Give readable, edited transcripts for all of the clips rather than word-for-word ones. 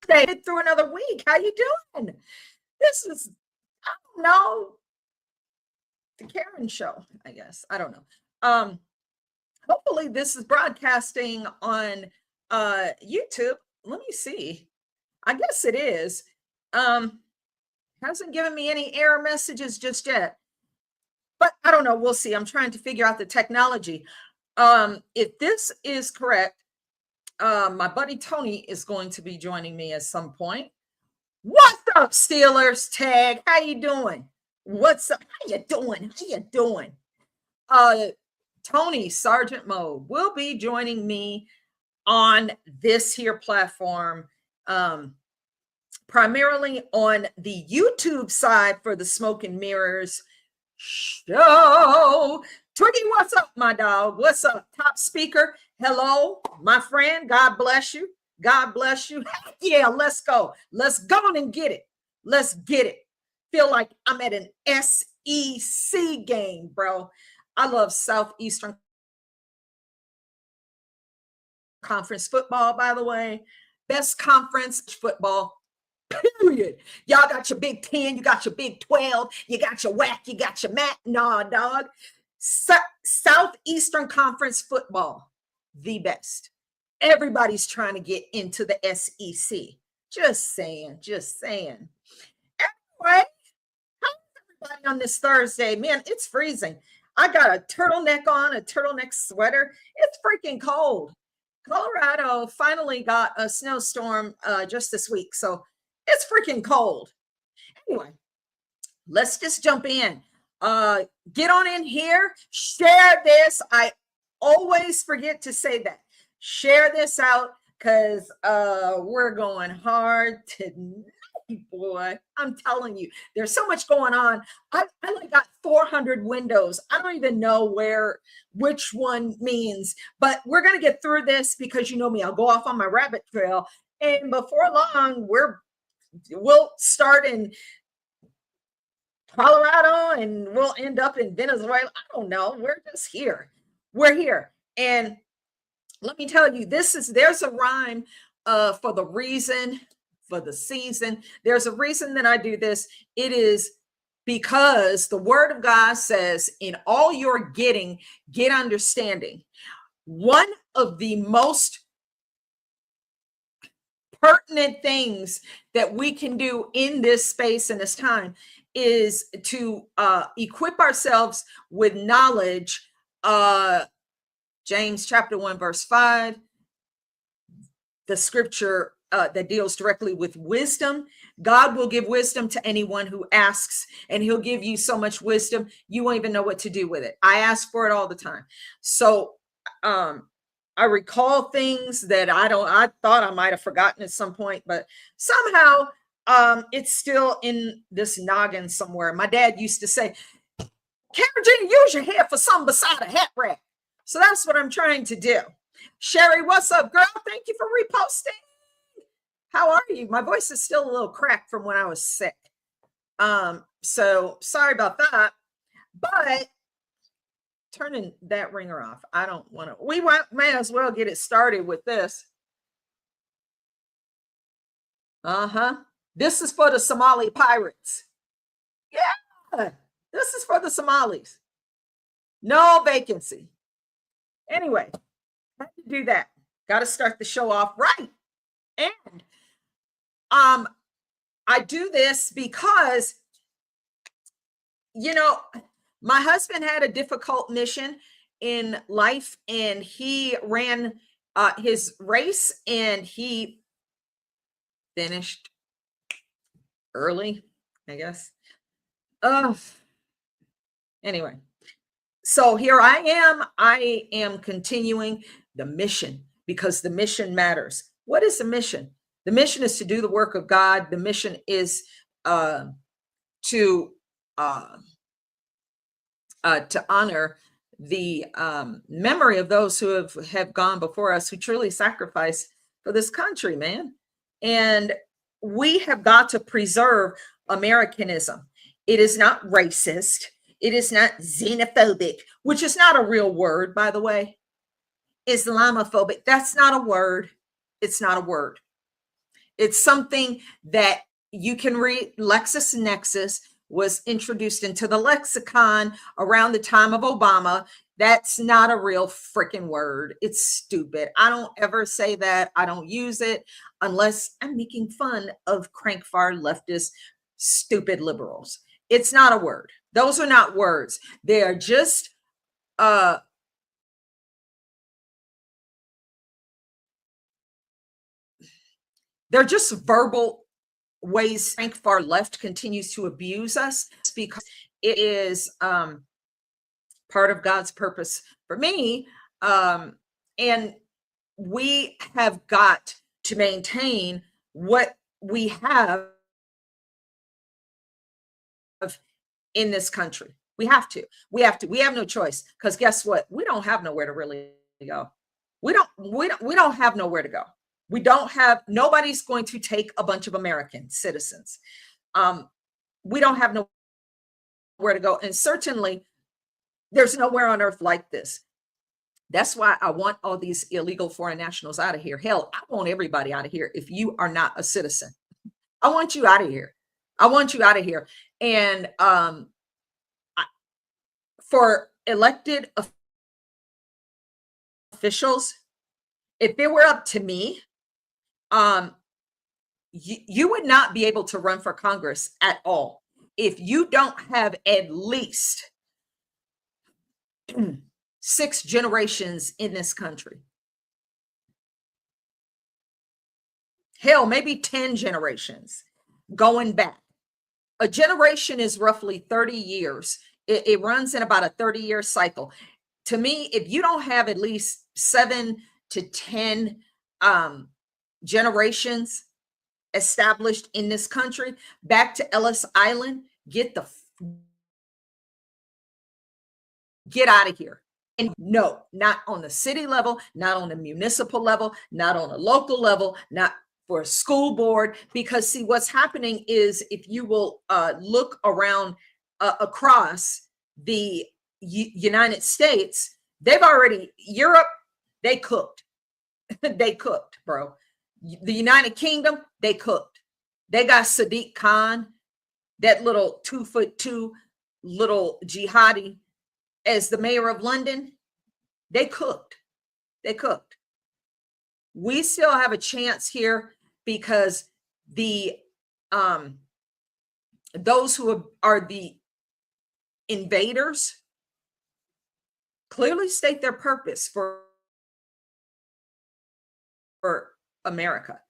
Thursday through another week. How you doing? This is, I don't know, the Karen show, I guess. I don't know. Hopefully this is broadcasting on YouTube. Let me see. I guess it is. Hasn't given me any error messages just yet. But I don't know. We'll see. I'm trying to figure out the technology. If this is correct, my buddy Tony is going to be joining me at some point. What's up, Steelers tag? How you doing? What's up? How you doing? How you doing? Tony Sergeant Mode will be joining me on this here platform, primarily on the YouTube side for the Smoke and Mirrors show. Twiggy, what's up, my dog? What's up, top speaker? Hello, my friend. God bless you. God bless you. Yeah, let's go. Let's go and get it. Let's get it. Feel like I'm at an SEC game, bro. I love Southeastern Conference football, by the way. Best conference football, period. Y'all got your Big 10, you got your Big 12, you got your WAC, you got your MAC. Nah, dog. Southeastern Conference football, the best. Everybody's trying to get into the SEC. Just saying, just saying. Anyway, how's everybody on this Thursday? Man, it's freezing. I got a turtleneck on, a turtleneck sweater. It's freaking cold. Colorado finally got a snowstorm just this week, so it's freaking cold. Anyway, let's just jump in. Get on in here, share this. I always forget to say that. Share this out because we're going hard tonight, boy. I'm telling you, there's so much going on. I like got 400 windows. I don't even know which one means, but we're going to get through this because you know me, I'll go off on my rabbit trail. And before long, we'll start in Colorado and we'll end up in Venezuela. I don't know. We're just here. We're here. And let me tell you, there's a rhyme for the reason, for the season. There's a reason that I do this. It is because the word of God says, in all you're getting, get understanding. One of the most pertinent things that we can do in this space and this time is to equip ourselves with knowledge. James chapter 1, verse 5, the scripture that deals directly with wisdom. God will give wisdom to anyone who asks, and he'll give you so much wisdom, you won't even know what to do with it. I ask for it all the time. So I recall things that I thought I might have forgotten at some point, but somehow it's still in this noggin somewhere. My dad used to say, Karen Jean, use your head for something beside a hat rack. So that's what I'm trying to do. Sherry, what's up, girl? Thank you for reposting. How are you? My voice is still a little cracked from when I was sick. So sorry about that. But turning that ringer off. I don't want to. We may as well get it started with this. This is for the Somali pirates. Yeah, this is for the Somalis. No vacancy. Anyway, how to do that? Got to start the show off right. And I do this because, you know, my husband had a difficult mission in life, and he ran his race, and he finished early, I guess. Anyway. So here I am continuing the mission because the mission matters. What is the mission? The mission is to do the work of God. The mission is to honor the memory of those who have gone before us, who truly sacrificed for this country, man. And we have got to preserve Americanism. It is not racist. It is not xenophobic, which is not a real word, by the way. Islamophobic, that's not a word. It's not a word. It's something that you can read. LexisNexis was introduced into the lexicon around the time of Obama. That's not a real freaking word. It's stupid. I don't ever say that. I don't use it unless I'm making fun of crank far leftist, stupid liberals. It's not a word. Those are not words. They are just uh they're just verbal ways crank far left continues to abuse us because it is part of God's purpose for me. And we have got to maintain what we have in this country. We have to. We have to. We have no choice because guess what? We don't have nowhere to really go. We don't have nowhere to go. We don't have nobody's going to take a bunch of American citizens. Um, we don't have nowhere to go. And certainly there's nowhere on earth like this. That's why I want all these illegal foreign nationals out of here. Hell, I want everybody out of here if you are not a citizen. I want you out of here. I want you out of here. And for elected officials, if it were up to me, you would not be able to run for Congress at all if you don't have at least 6 generations in this country. Hell, maybe 10 generations going back. A generation is roughly 30 years. It runs in about a 30-year cycle. To me, if you don't have at least 7 to 10 generations established in this country, back to Ellis Island, get out of here. And no, not on the city level, not on the municipal level, not on a local level, not for a school board. Because see, what's happening is if you will look around across the United States, Europe, they cooked. They cooked, bro. The United Kingdom, they cooked. They got Sadiq Khan, that little 2'2" little jihadi, as the mayor of London. They cooked. They cooked. We still have a chance here because the those who are the invaders clearly state their purpose for America.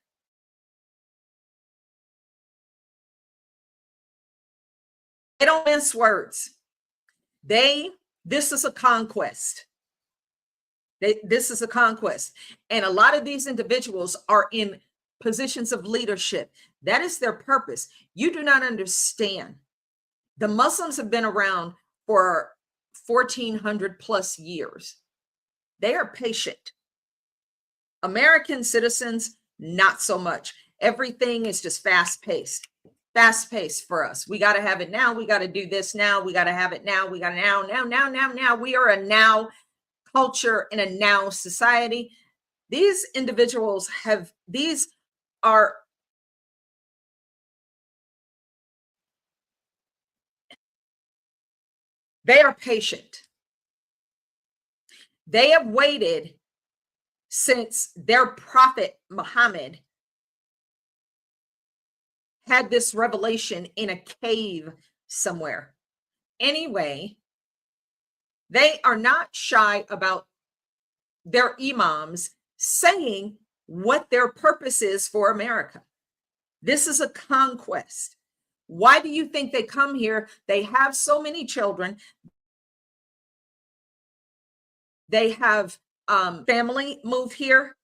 They don't mince words. This is a conquest. This is a conquest. And a lot of these individuals are in positions of leadership. That is their purpose. You do not understand. The Muslims have been around for 1400 plus years. They are patient. American citizens, not so much. Everything is just fast paced for us. We got to have it now. We got to do this now. We got to have it now. We got to now. We are a now culture in a now society. These individuals they are patient. They have waited since their prophet Muhammad had this revelation in a cave somewhere. Anyway, they are not shy about their imams saying what their purpose is for America. This is a conquest. Why do you think they come here? They have so many children. They have family move here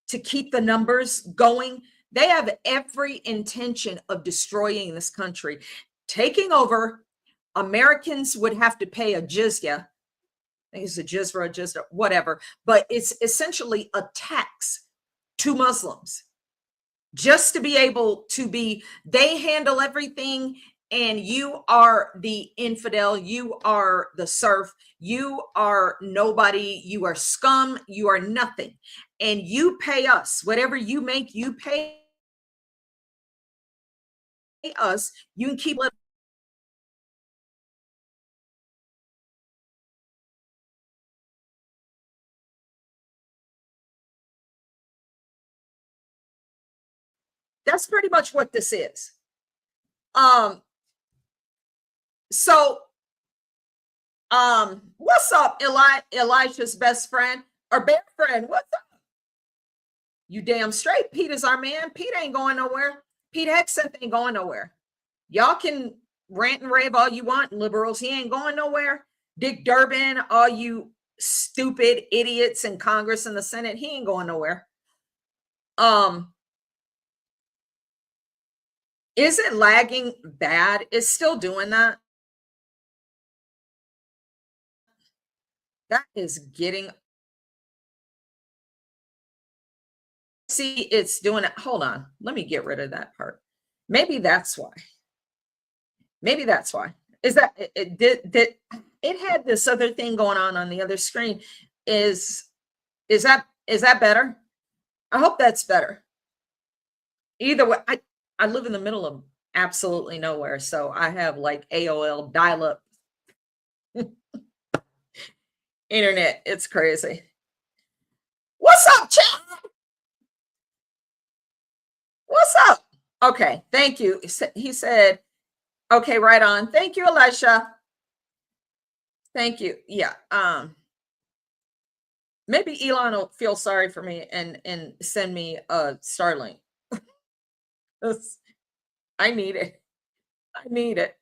to keep the numbers going. They have every intention of destroying this country, taking over. Americans would have to pay a jizya. I think it's a jizya, whatever, but it's essentially a tax to Muslims just to be able to they handle everything. And you are the infidel, you are the serf, you are nobody, you are scum, you are nothing. And you pay us, whatever you make, you pay us, you can keep living. That's pretty much what this is. Um, so what's up, Elijah's best friend or bear friend? What's up? You damn straight. Pete is our man. Pete ain't going nowhere. Pete Hegseth ain't going nowhere. Y'all can rant and rave all you want, liberals. He ain't going nowhere. Dick Durbin, all you stupid idiots in Congress and the Senate, he ain't going nowhere. Is it lagging bad? It's still doing that. That is getting. See, it's doing it. Hold on. Let me get rid of that part. Maybe that's why. Maybe that's why. Is that it did it had this other thing going on the other screen? Is that better? I hope that's better. Either way, I live in the middle of absolutely nowhere, so I have like AOL dial-up internet. It's crazy. What's up, chat? What's up? Okay, thank you. He said, okay, right on. Thank you, Elisha. Thank you. Yeah. Maybe Elon will feel sorry for me and send me a Starlink. I need it. I need it.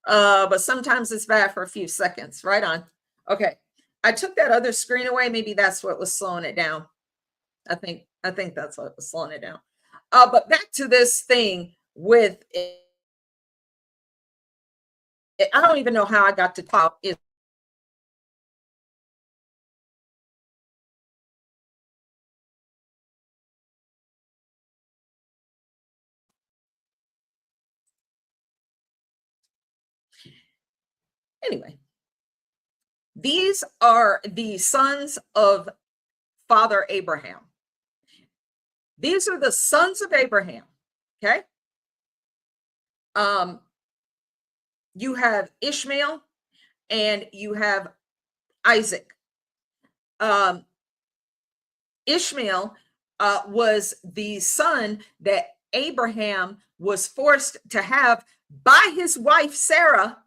But sometimes it's bad for a few seconds. Right on. Okay. I took that other screen away. Maybe that's what was slowing it down. I think that's what was slowing it down. But back to this thing with it, I don't even know how I got to talk. Anyway, these are the sons of Father Abraham. These are the sons of Abraham. Okay. You have Ishmael and you have Isaac. Ishmael was the son that Abraham was forced to have by his wife Sarah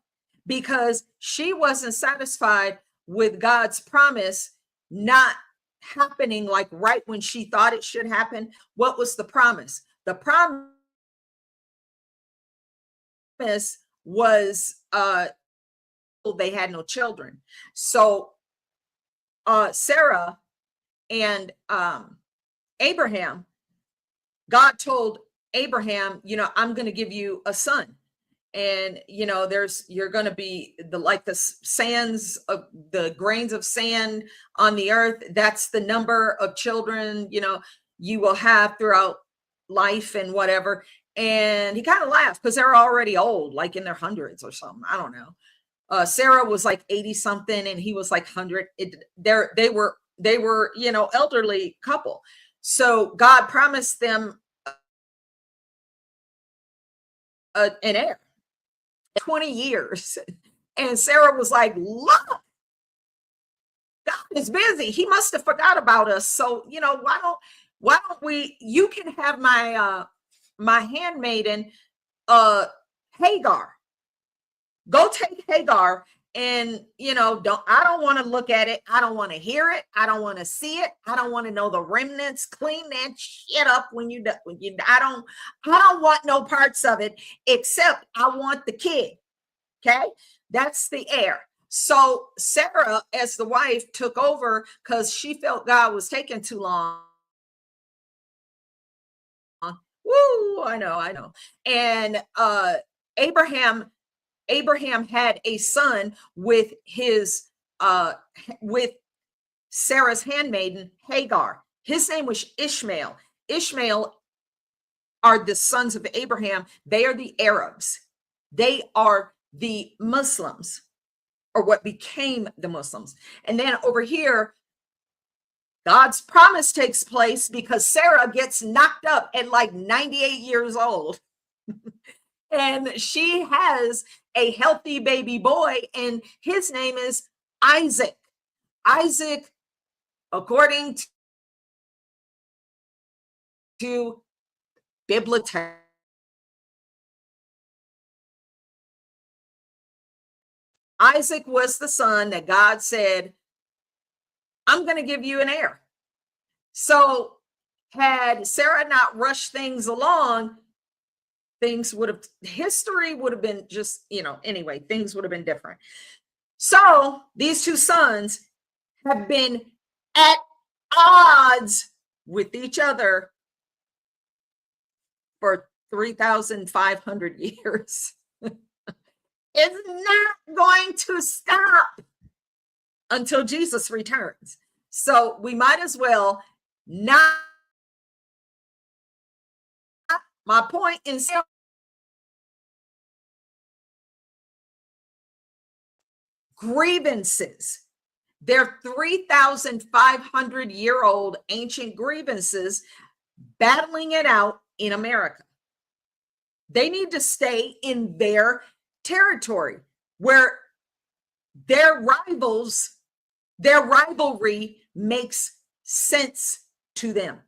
because she wasn't satisfied with God's promise not happening like right when she thought it should happen. What was the promise? The promise was they had no children. So Sarah and Abraham, God told Abraham, I'm going to give you a son. And you're going to be like the sands of the grains of sand on the earth. That's the number of children you will have throughout life and whatever. And he kind of laughed because they're already old, like in their hundreds or something. I don't know. Sarah was like 80 something and he was like 100. They were elderly couple. So God promised them an heir. 20 years. And Sarah was like, look, God is busy. He must have forgot about us. So, why don't we, you can have my handmaiden, Hagar. Go take Hagar and, I don't want to look at it. I don't want to hear it. I don't want to see it. I don't want to know the remnants. Clean that shit up I don't want no parts of it, except I want the kid. Okay. That's the heir. So Sarah, as the wife, took over because she felt God was taking too long. Woo, I know. And Abraham had a son with with Sarah's handmaiden Hagar. His name was Ishmael. Ishmael are the sons of Abraham. They are the Arabs. They are the Muslims, or what became the Muslims. And then over here, God's promise takes place because Sarah gets knocked up at like 98 years old. And she has a healthy baby boy, and his name is Isaac. Isaac, according to biblical, Isaac was the son that God said, I'm going to give you an heir. So, had Sarah not rushed things along, things would have, history would have been just, anyway, things would have been different. So, these two sons have been at odds with each other for 3,500 years. It's not going to stop until Jesus returns. So we might as well not. My point is grievances. They're 3,500-year-old ancient grievances battling it out in America. They need to stay in their territory where their rivalry makes sense to them.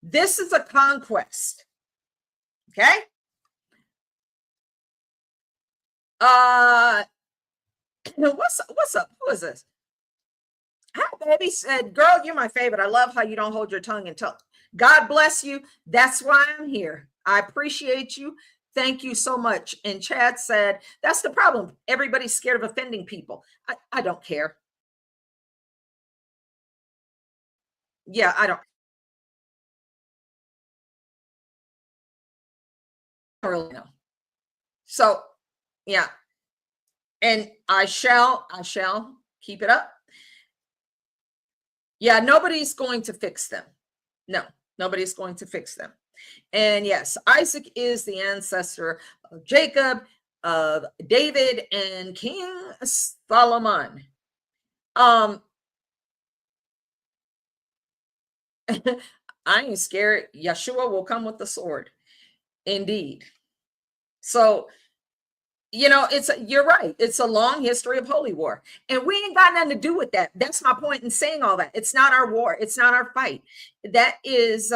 This is a conquest. Okay? What's up? Who is this? Hi, baby. Said, girl, you're my favorite. I love how you don't hold your tongue and talk. God bless you. That's why I'm here. I appreciate you. Thank you so much. And Chad said, that's the problem. Everybody's scared of offending people. I don't care. Yeah, I don't really know. So, yeah. And I shall keep it up. Yeah, nobody's going to fix them. No, nobody's going to fix them. And yes, Isaac is the ancestor of Jacob, of David, and King Solomon. I ain't scared. Yeshua will come with the sword. Indeed. So, you're right. It's a long history of holy war. And we ain't got nothing to do with that. That's my point in saying all that. It's not our war. It's not our fight. That is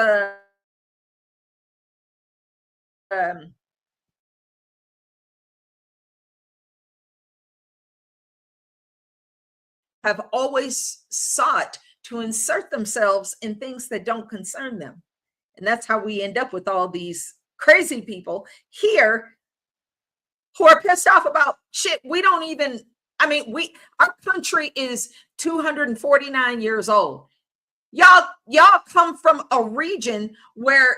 have always sought to insert themselves in things that don't concern them. And that's how we end up with all these crazy people here who are pissed off about shit. We don't even, our country is 249 years old. Y'all come from a region where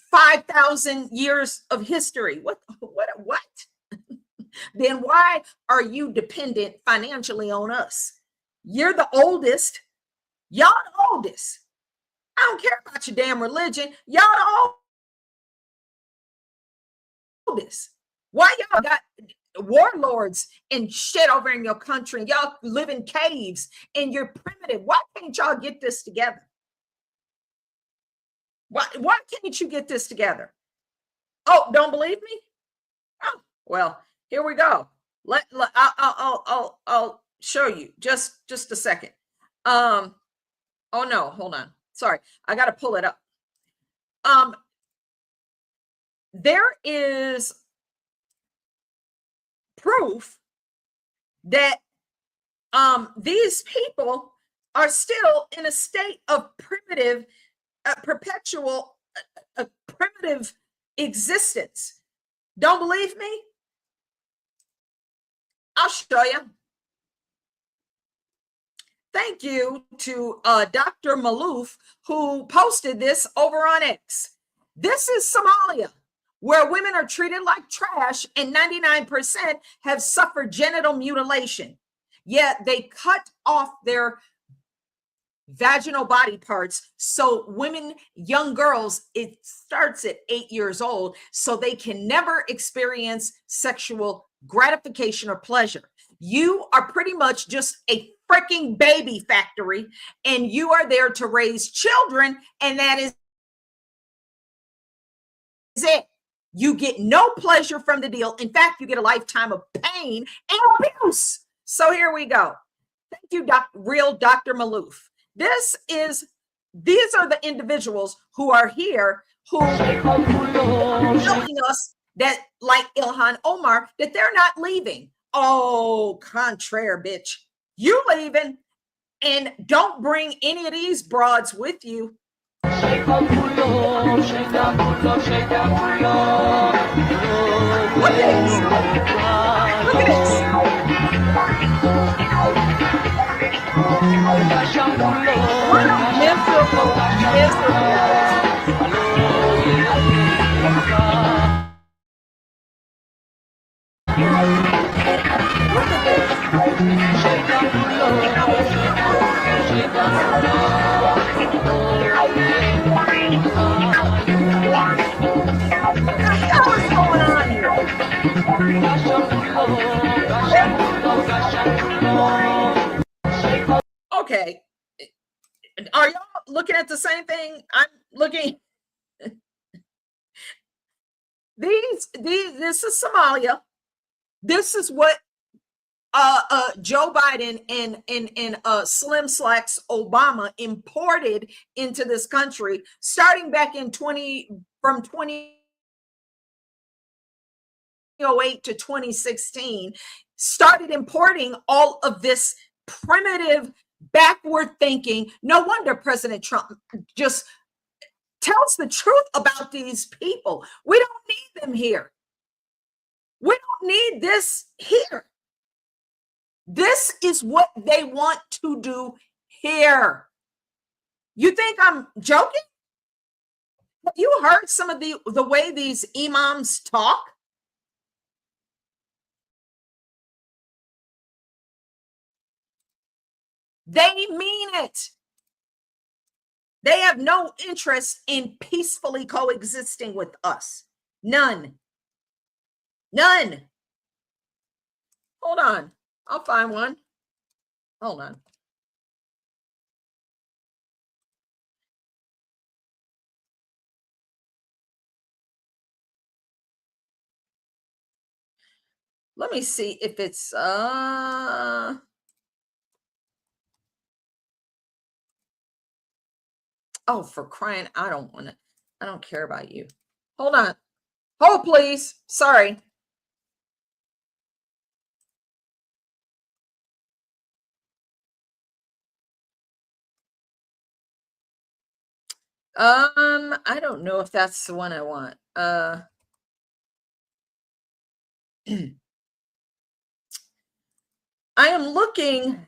5,000 years of history. What? Then why are you dependent financially on us? You're the oldest. Y'all the oldest. I don't care about your damn religion. Y'all the oldest. Why y'all got warlords and shit over in your country? Y'all live in caves and you're primitive. Why can't y'all get this together? Why can't you get this together? Oh, don't believe me? Oh, well, here we go. I'll show you just a second. Oh no, hold on. Sorry, I got to pull it up. There is proof that these people are still in a state of primitive, perpetual, primitive existence. Don't believe me? I'll show you. Thank you to Dr. Malouf, who posted this over on X. This is Somalia, where women are treated like trash and 99% have suffered genital mutilation. Yet they cut off their vaginal body parts. So women, young girls, it starts at 8 years old, so they can never experience sexual gratification or pleasure. You are pretty much just a freaking baby factory, and you are there to raise children, and that is it. You get no pleasure from the deal. In fact, you get a lifetime of pain and abuse. So here we go. Thank you, real Dr. Malouf. These are the individuals who are here who are telling us that, like Ilhan Omar, that they're not leaving. Oh, contraire, bitch. You leaving, and don't bring any of these broads with you. Look at this. Look at this. What a miserable, Look at What's going on here? Okay. Are y'all looking at the same thing? I'm looking. This is Somalia. This is what Joe Biden and Slim Slacks Obama imported into this country, starting back in 2008 to 2016, started importing all of this primitive, backward thinking. No wonder President Trump just tells the truth about these people. We don't need them here. We don't need this here. This is what they want to do here. You think I'm joking? Have you heard some of the way these imams talk? They mean it. They have no interest in peacefully coexisting with us. None. None. Hold on. I'll find one. Hold on. Let me see if it's oh, for crying, I don't care about you. Hold on. Hold, please. Sorry. I don't know if that's the one I want. I am looking.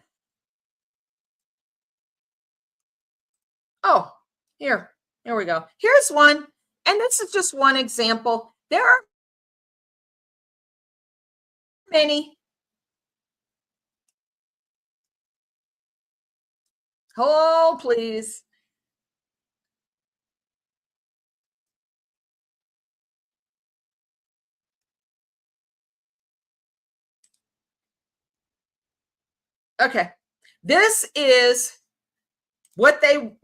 Oh, here we go. Here's one. And this is just one example. There are many. Hold, please. Okay. This is what they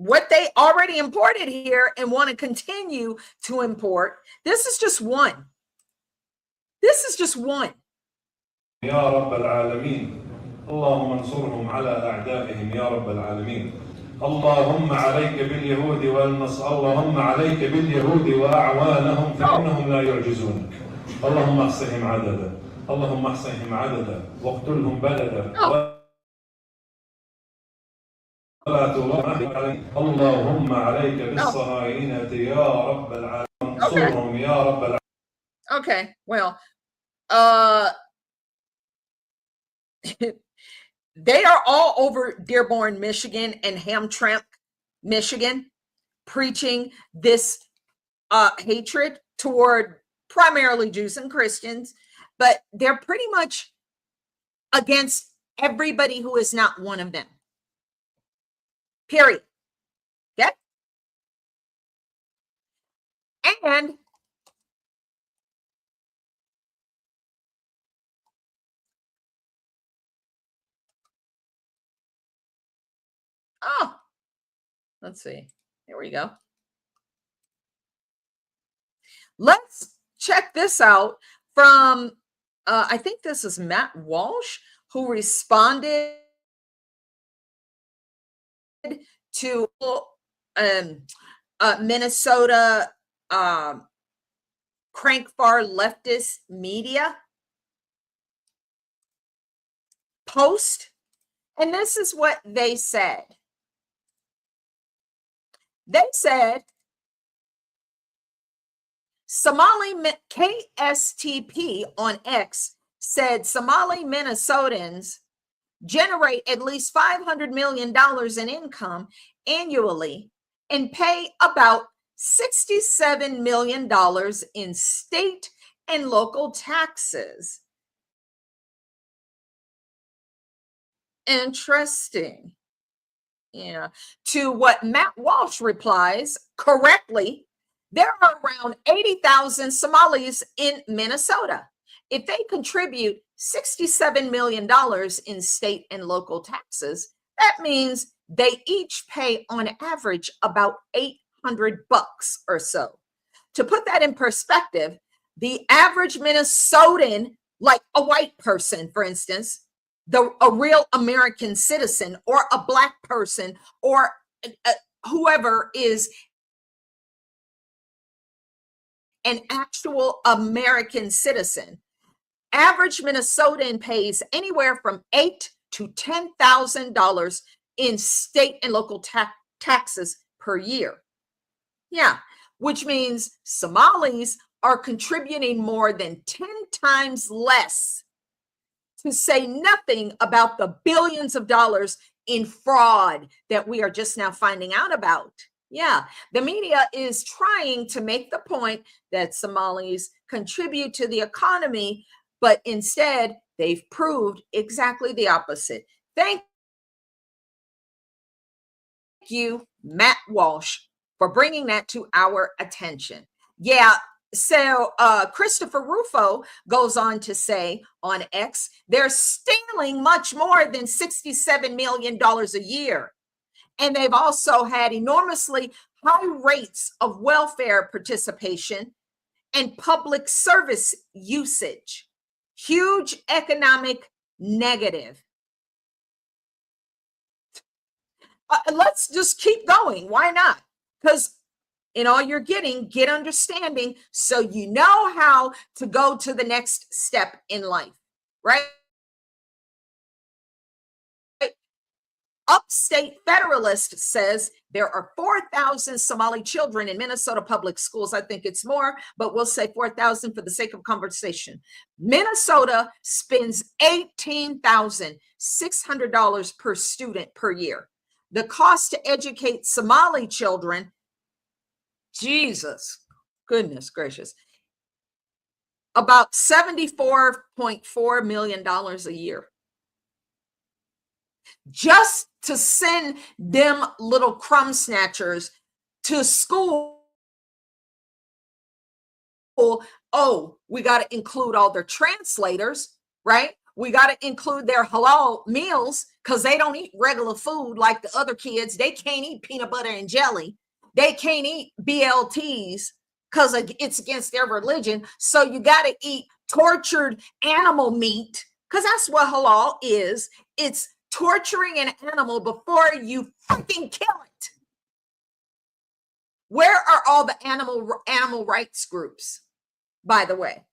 already imported here and want to continue to import. This is just one. This is just one. يا رب العالمين اللهم انصرهم على أعدائهم يا رب العالمين اللهم عليك باليهود اللهم عليك باليهود وأعوانهم فإنهم لا يعجزونك اللهم احصهم عددا اللهم احصهم عددا واقتلهم بلدا اللهم عليك بالصهاينة يا رب العالمين انصرهم يا رب العالمين. Okay, well, they are all over Dearborn, Michigan and Hamtramck, Michigan, preaching this hatred toward primarily Jews and Christians, but they're pretty much against everybody who is not one of them. Period. Okay? And let's see. Here we go. Let's check this out from, I think this is Matt Walsh, who responded to um, Minnesota crank far leftist media post. And this is what they said. They said, Somali KSTP on X said Somali Minnesotans generate at least $500 million in income annually and pay about $67 million in state and local taxes. Interesting. Yeah. To what Matt Walsh replies correctly, there are around 80,000 Somalis in Minnesota. If they contribute $67 million in state and local taxes, that means they each pay on average about $800 or so. To put that in perspective, the average Minnesotan, like a white person, for instance, a real American citizen or a black person or whoever is an actual American citizen, average Minnesotan pays anywhere from $8,000 to $10,000 in state and local taxes per year. Yeah, which means Somalis are contributing more than 10 times less, to say nothing about the billions of dollars in fraud that we are just now finding out about. Yeah, the media is trying to make the point that Somalis contribute to the economy, but instead they've proved exactly the opposite. Thank you, Matt Walsh, for bringing that to our attention. Yeah, so Christopher Rufo goes on to say on X, they're stealing much more than $67 million a year. And they've also had enormously high rates of welfare participation and public service usage. Huge economic negative. Let's just keep going. Why not? Because in all you're getting, get understanding so you know how to go to the next step in life, right? Upstate Federalist says there are 4,000 Somali children in Minnesota public schools. I think it's more, but we'll say 4,000 for the sake of conversation. Minnesota spends $18,600 per student per year. The cost to educate Somali children, Jesus, goodness gracious, about $74.4 million a year. Just to send them little crumb snatchers to school. Oh, we got to include all their translators, right? We got to include their halal meals because they don't eat regular food like the other kids. They can't eat peanut butter and jelly. They can't eat BLTs because it's against their religion. So you got to eat tortured animal meat because that's what halal is. It's torturing an animal before you fucking kill it. Where are all the animal rights groups, by the way?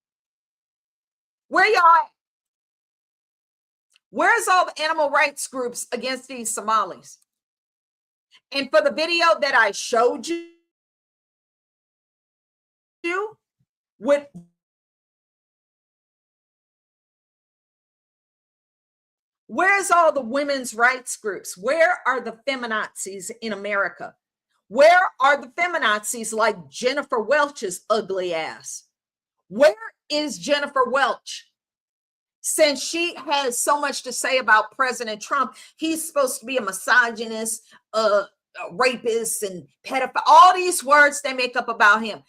Where y'all at? Where's all the animal rights groups against these Somalis? And for the video that I showed you with where's all the women's rights groups? Where are the feminazis in America? Where are the feminazis like Jennifer Welch's ugly ass? Where is Jennifer Welch? Since she has so much to say about President Trump, he's supposed to be a misogynist, a rapist, and pedophile. All these words they make up about him.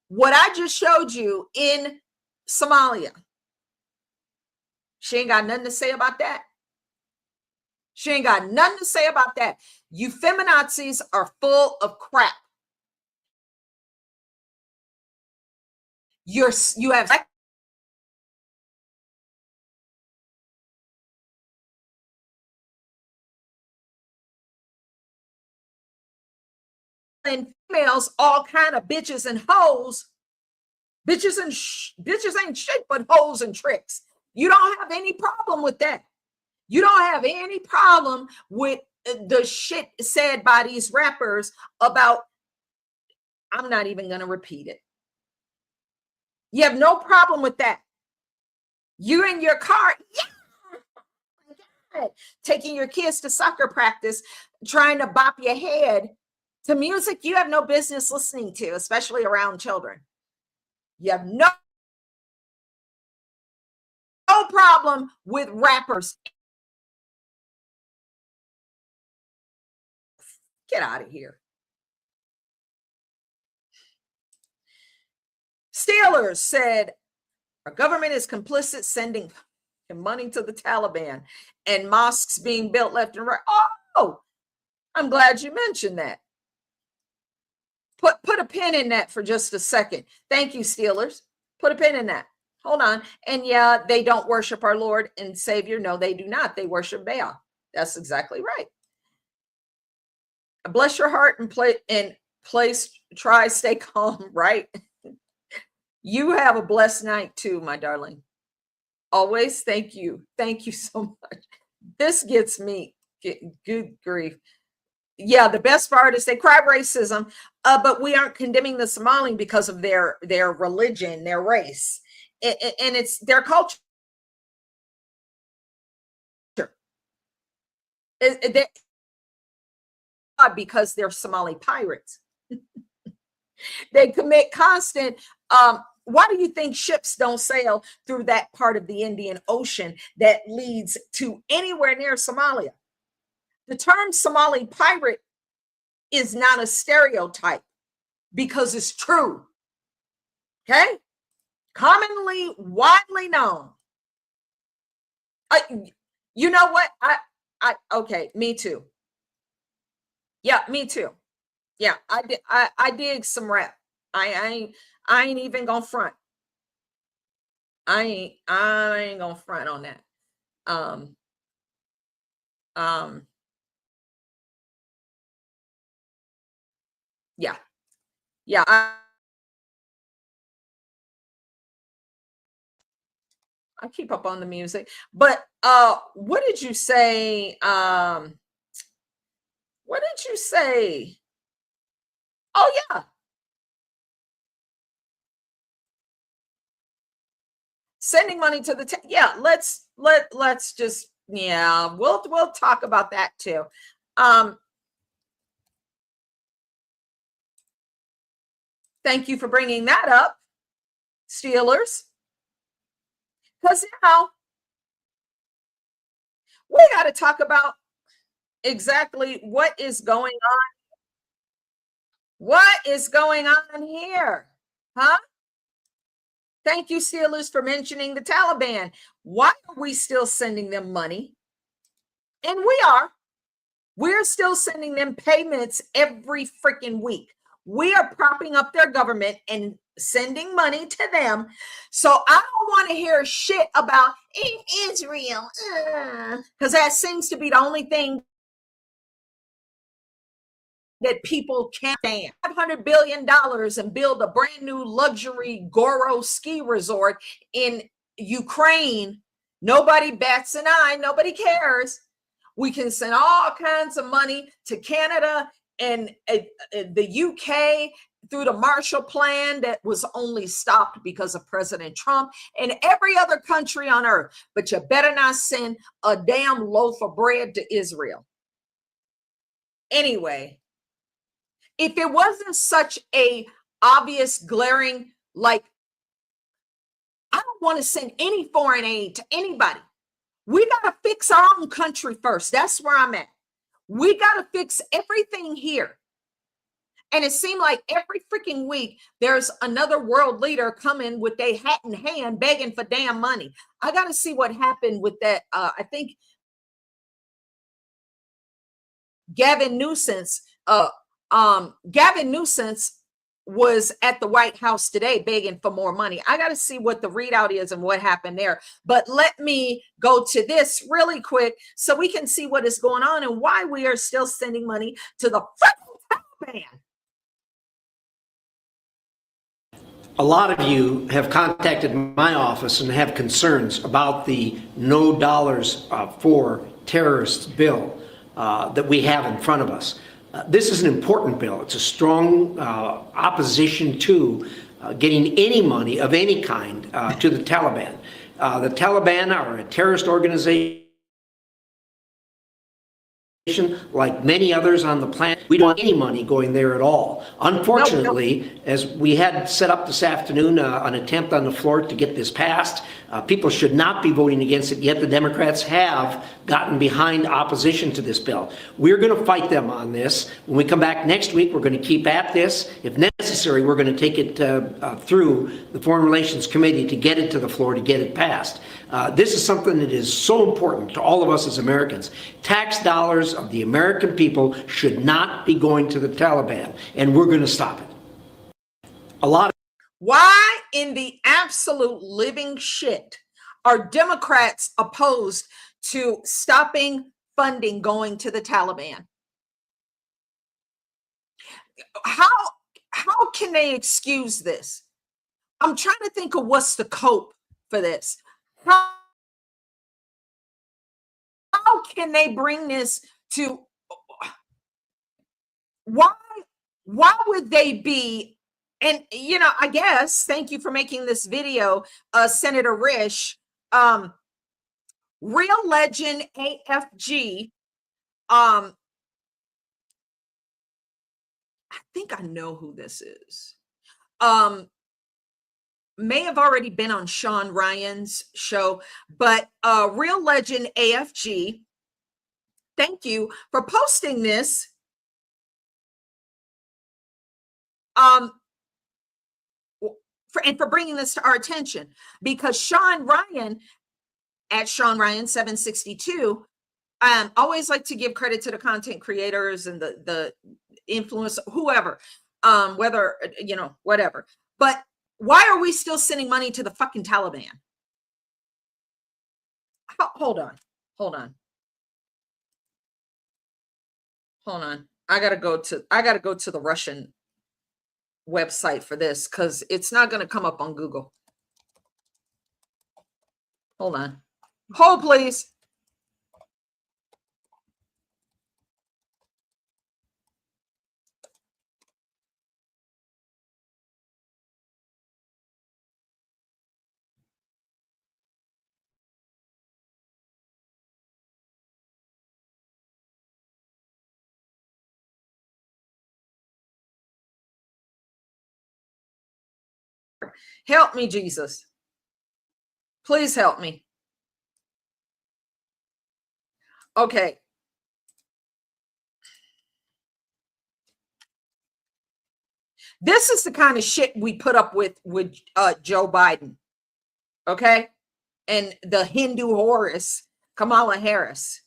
What I just showed you in Somalia, she ain't got nothing to say about that. She ain't got nothing to say about that. You feminazis are full of crap. You have and females, all kind of bitches and hoes. Bitches ain't shit but hoes and tricks. You don't have any problem with that. You don't have any problem with the shit said by these rappers about, I'm not even going to repeat it. You have no problem with that. You in your car, yeah, taking your kids to soccer practice, trying to bop your head to music you have no business listening to, especially around children. You have no problem with rappers. Get out of here. Steelers said our government is complicit sending money to the Taliban and mosques being built left and right. Oh, I'm glad you mentioned that. Put a pin in that for just a second. Thank you, Steelers. Put a pin in that. Hold on. And yeah, they don't worship our Lord and Savior. No, they do not. They worship Baal. That's exactly right. Bless your heart and try stay calm, right? You have a blessed night too, my darling. Always. Thank you. Thank you so much. This gets me. Good grief. Yeah, the best part is they cry racism, but we aren't condemning the Somali because of their religion, their race, and it's their culture. Because they're Somali pirates. They commit constant. Why do you think ships don't sail through that part of the Indian Ocean that leads to anywhere near Somalia? The term Somali pirate is not a stereotype because it's true. Okay? Commonly, widely known. You know what? Okay, me too. Yeah, me too. Yeah, I dig some rap. I ain't even gonna front. I ain't gonna front on that. Um, um, yeah, yeah. I keep up on the music, but what did you say? What did you say? Oh yeah, sending money to the yeah. Let's just yeah. We'll talk about that too. Thank you for bringing that up, Steelers, because now we got to talk about exactly what is going on. What is going on here? Huh? Thank you, Steelers, for mentioning the Taliban. Why are we still sending them money? And we are. We're still sending them payments every freaking week. We are propping up their government and sending money to them. So I don't want to hear shit about Israel, because that seems to be the only thing that people can't stand. $500 billion and build a brand new luxury Goro ski resort in Ukraine. Nobody bats an eye. Nobody cares. We can send all kinds of money to Canada and the UK through the Marshall Plan that was only stopped because of President Trump, and every other country on earth. But you better not send a damn loaf of bread to Israel. Anyway, if it wasn't such a obvious, glaring, like, I don't want to send any foreign aid to anybody. We got to fix our own country first. That's where I'm at. We got to fix everything here. And it seemed like every freaking week there's another world leader coming with their hat in hand begging for damn money. I got to see what happened with that. I think Gavin Newsom was at the White House today begging for more money. I got to see what the readout is and what happened there. But let me go to this really quick so we can see what is going on and why we are still sending money to the Taliban. A lot of you have contacted my office and have concerns about the no dollars for terrorists bill that we have in front of us. This is an important bill. It's a strong opposition to getting any money of any kind to the Taliban. The Taliban are a terrorist organization like many others on the planet. We don't want any money going there at all. Unfortunately, as we had set up this afternoon, an attempt on the floor to get this passed, people should not be voting against it, yet the Democrats have gotten behind opposition to this bill. We're going to fight them on this. When we come back next week, we're going to keep at this. If necessary, we're going to take it through the Foreign Relations Committee to get it to the floor, to get it passed. This is something that is so important to all of us as Americans. Tax dollars of the American people should not be going to the Taliban, and we're going to stop it. Why in the absolute living shit are Democrats opposed to stopping funding going to the Taliban? How can they excuse this? I'm trying to think of what's the cope for this. How can they bring this to, why would they be? And, you know, I guess, thank you for making this video, Senator Risch, Real Legend AFG. I think I know who this is. May have already been on Sean Ryan's show, but Real Legend AFG, thank you for posting this. And for bringing this to our attention, because Sean Ryan at Sean Ryan 762, always like to give credit to the content creators and the influence, whoever, whether, you know, whatever. But why are we still sending money to the fucking Taliban? Hold on. I gotta go to the Russian website for this because it's not going to come up on Google. Hold on. Hold, please. Help me, Jesus. Please help me. Okay. This is the kind of shit we put up with Joe Biden. Okay? And the Hindu Horus, Kamala Harris.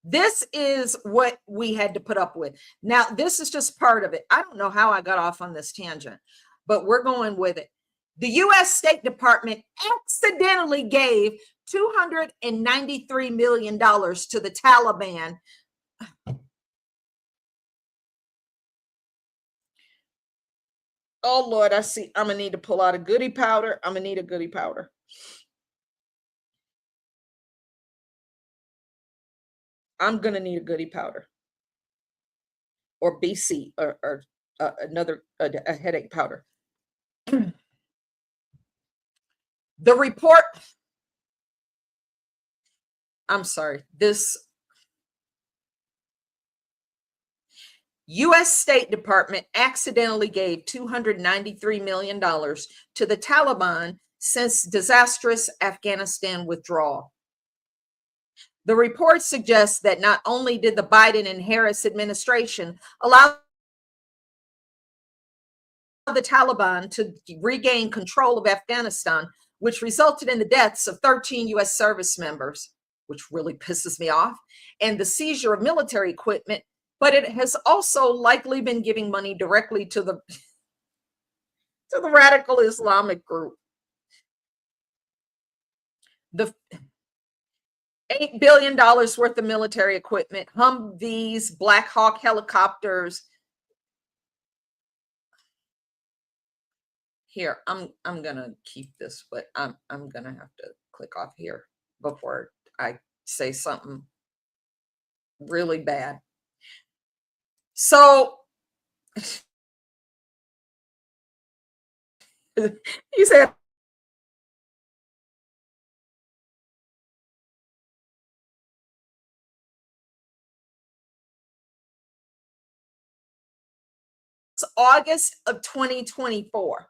This is what we had to put up with. Now, this is just part of it. I don't know how I got off on this tangent, but we're going with it. The U.S. State Department accidentally gave $293 million to the Taliban. Oh, Lord, I see. I'm going to need to pull out a goodie powder. I'm going to need a goodie powder. I'm going to need a goodie powder. Or BC, or another a headache powder. The report, I'm sorry, this U.S. State Department accidentally gave $293 million to the Taliban since disastrous Afghanistan withdrawal. The report suggests that not only did the Biden and Harris administration allow the Taliban to regain control of Afghanistan, which resulted in the deaths of 13 U.S. service members, which really pisses me off, and the seizure of military equipment, but it has also likely been giving money directly to the to the radical Islamic group. The $8 billion worth of military equipment, Humvees, Black Hawk helicopters. Here, I'm gonna keep this, but I'm gonna have to click off here before I say something really bad. So he said it's August of 2024.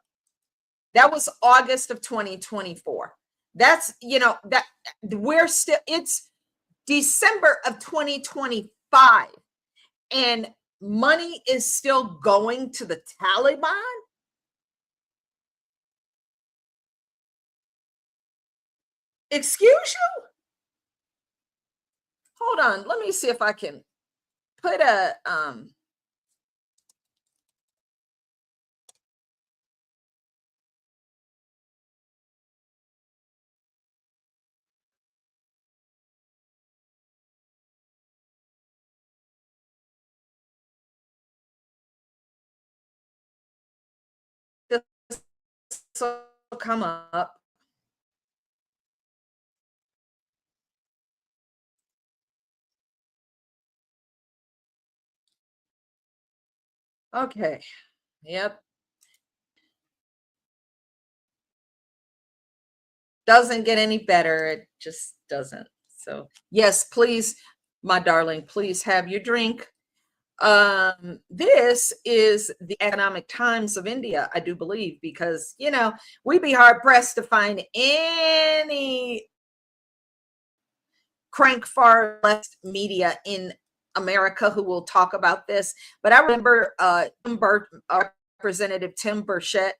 That was August of 2024. That's, that we're still, it's December of 2025, and money is still going to the Taliban. Excuse you? Hold on. Let me see if I can put a this will come up. Okay. Yep. Doesn't get any better. It just doesn't. So, yes, please, my darling, please have your drink. This is the Economic Times of India, I do believe, because, we'd be hard pressed to find any crank far left media in America who will talk about this. But I remember Representative Tim Burchett.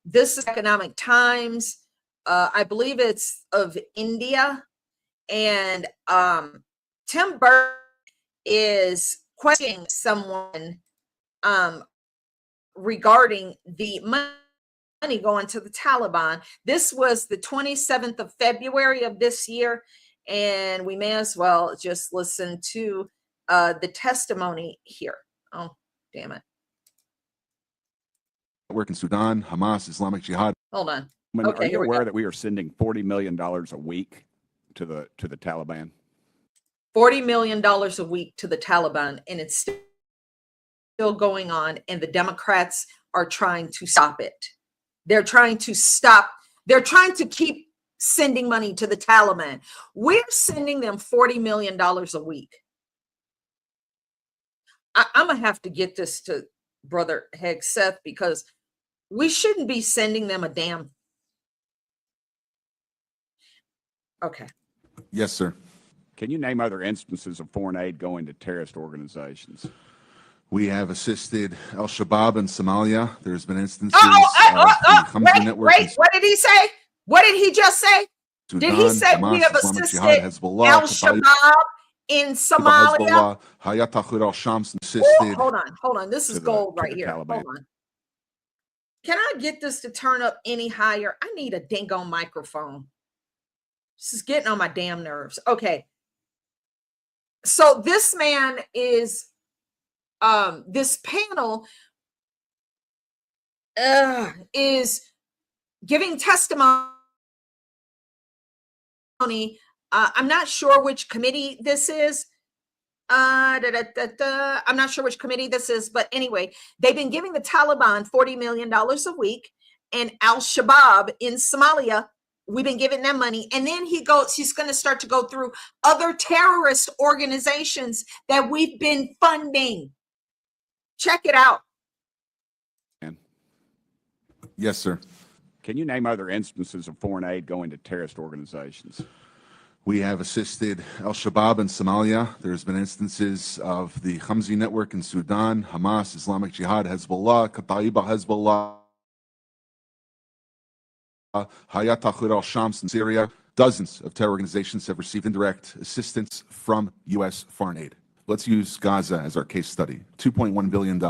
This is Economic Times. I believe it's of India. And Tim Burchett is questioning someone regarding the money going to the Taliban. This was the 27th of February of this year, and we may as well just listen to the testimony here. Oh, damn it. Work in Sudan, Hamas, Islamic Jihad. Hold on. Okay, are you aware that we are sending $40 million a week to the Taliban? $40 million a week to the Taliban, and it's still going on, and the Democrats are trying to stop it. They're trying to keep sending money to the Taliban. We're sending them $40 million a week. I'm gonna have to get this to Brother Hegseth, because we shouldn't be sending them a damn. Okay. Yes, sir. Can you name other instances of foreign aid going to terrorist organizations? We have assisted Al-Shabaab in Somalia. There's been instances of the Hamza Network. Wait, what did he say? What did he just say? Sudan, did he say Hamas, we have Islamic assisted Jihad, Hezbollah, Al-Shabaab in Somalia? Hezbollah, Hayat Tahrir al-Shams assisted. Ooh, hold on. This is gold right here. Taliban. Hold on. Can I get this to turn up any higher? I need a dingo microphone. This is getting on my damn nerves. Okay. So this man is, this panel is giving testimony. I'm not sure which committee this is. I'm not sure which committee this is, but anyway, they've been giving the Taliban $40 million a week, and Al-Shabaab in Somalia, we've been giving them money. And then he's going to start to go through other terrorist organizations that we've been funding. Check it out. Yes, sir. Can you name other instances of foreign aid going to terrorist organizations? We have assisted Al-Shabaab in Somalia. There's been instances of the Hamza Network in Sudan, Hamas, Islamic Jihad, Hezbollah, Kata'iba Hezbollah, Hayat Tahrir al-Shams in Syria. Dozens of terror organizations have received indirect assistance from U.S. foreign aid. Let's use Gaza as our case study. $2.1 billion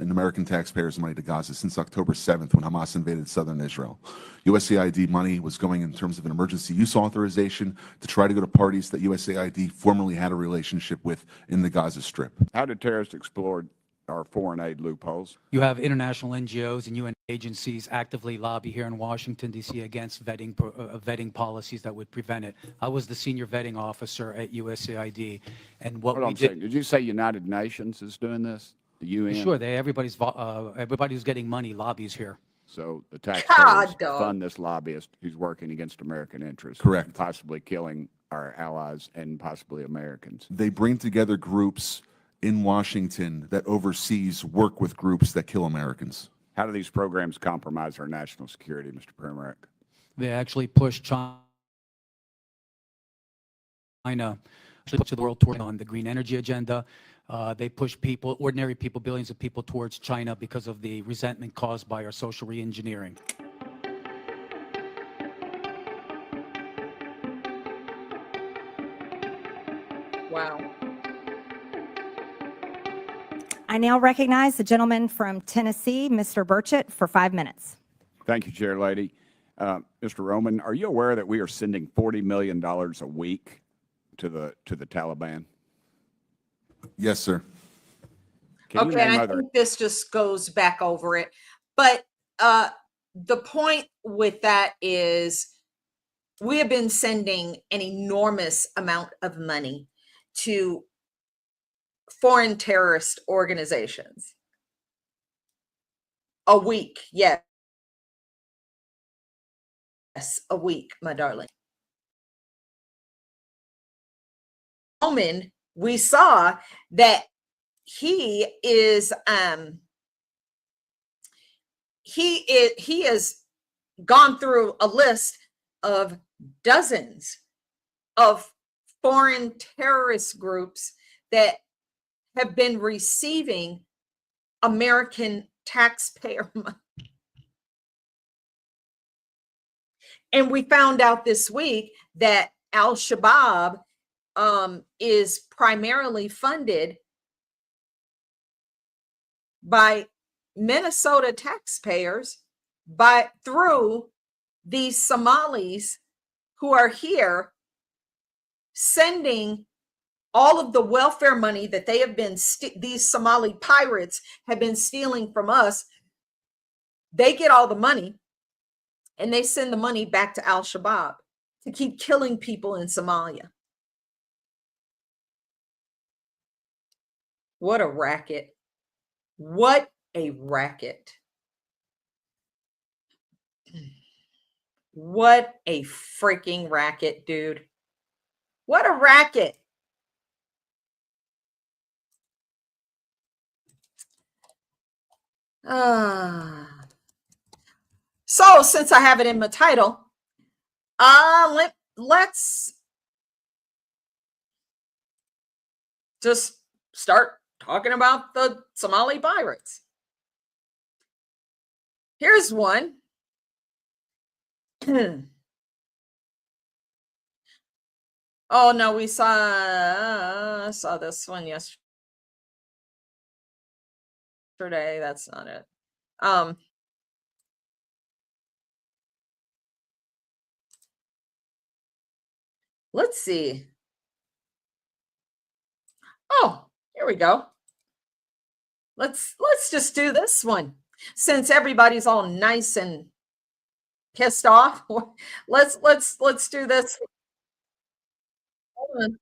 in American taxpayers' money to Gaza since October 7th when Hamas invaded southern Israel. USAID money was going in terms of an emergency use authorization to try to go to parties that USAID formerly had a relationship with in the Gaza Strip. How did terrorists exploit our foreign aid loopholes? You have international NGOs and UN agencies actively lobby here in Washington, D.C. against vetting policies that would prevent it. I was the senior vetting officer at USAID, and what Hold on we a second. Did you say United Nations is doing this? The UN? Sure, everybody who's getting money lobbies here. So the taxpayers dog. fund this lobbyist who's working against American interests. Correct. And possibly killing our allies and possibly Americans. They bring together groups in Washington that overseas work with groups that kill Americans. How do these programs compromise our national security, Mr. Premack? They actually push China to the world toward on the green energy agenda. They push people, ordinary people, billions of people towards China because of the resentment caused by our social reengineering. Wow. I now recognize the gentleman from Tennessee, Mr. Burchett, for 5 minutes. Thank you, Chair Lady. Mr. Roman, are you aware that we are sending $40 million a week to the Taliban? Yes, sir. Can you Okay, name I other? think this just goes back over it. But the point with that is we have been sending an enormous amount of money to foreign terrorist organizations a week. Yes, a week, my darling. Moment we saw that he has gone through a list of dozens of foreign terrorist groups that have been receiving American taxpayer money. And we found out this week that Al-Shabaab is primarily funded by Minnesota taxpayers through these Somalis who are here sending all of the welfare money that they have been these Somali pirates have been stealing from us. They get all the money and they send the money back to Al-Shabaab to keep killing people in Somalia. What a racket. What a racket. What a freaking racket, dude. What a racket. So since I have it in my title, let's just start talking about the Somali pirates. Here's one. Oh no, we saw this one yesterday. That's not it. Let's see. Oh, here we go. Let's just do this one. Since everybody's all nice and pissed off, let's do this. Hold on.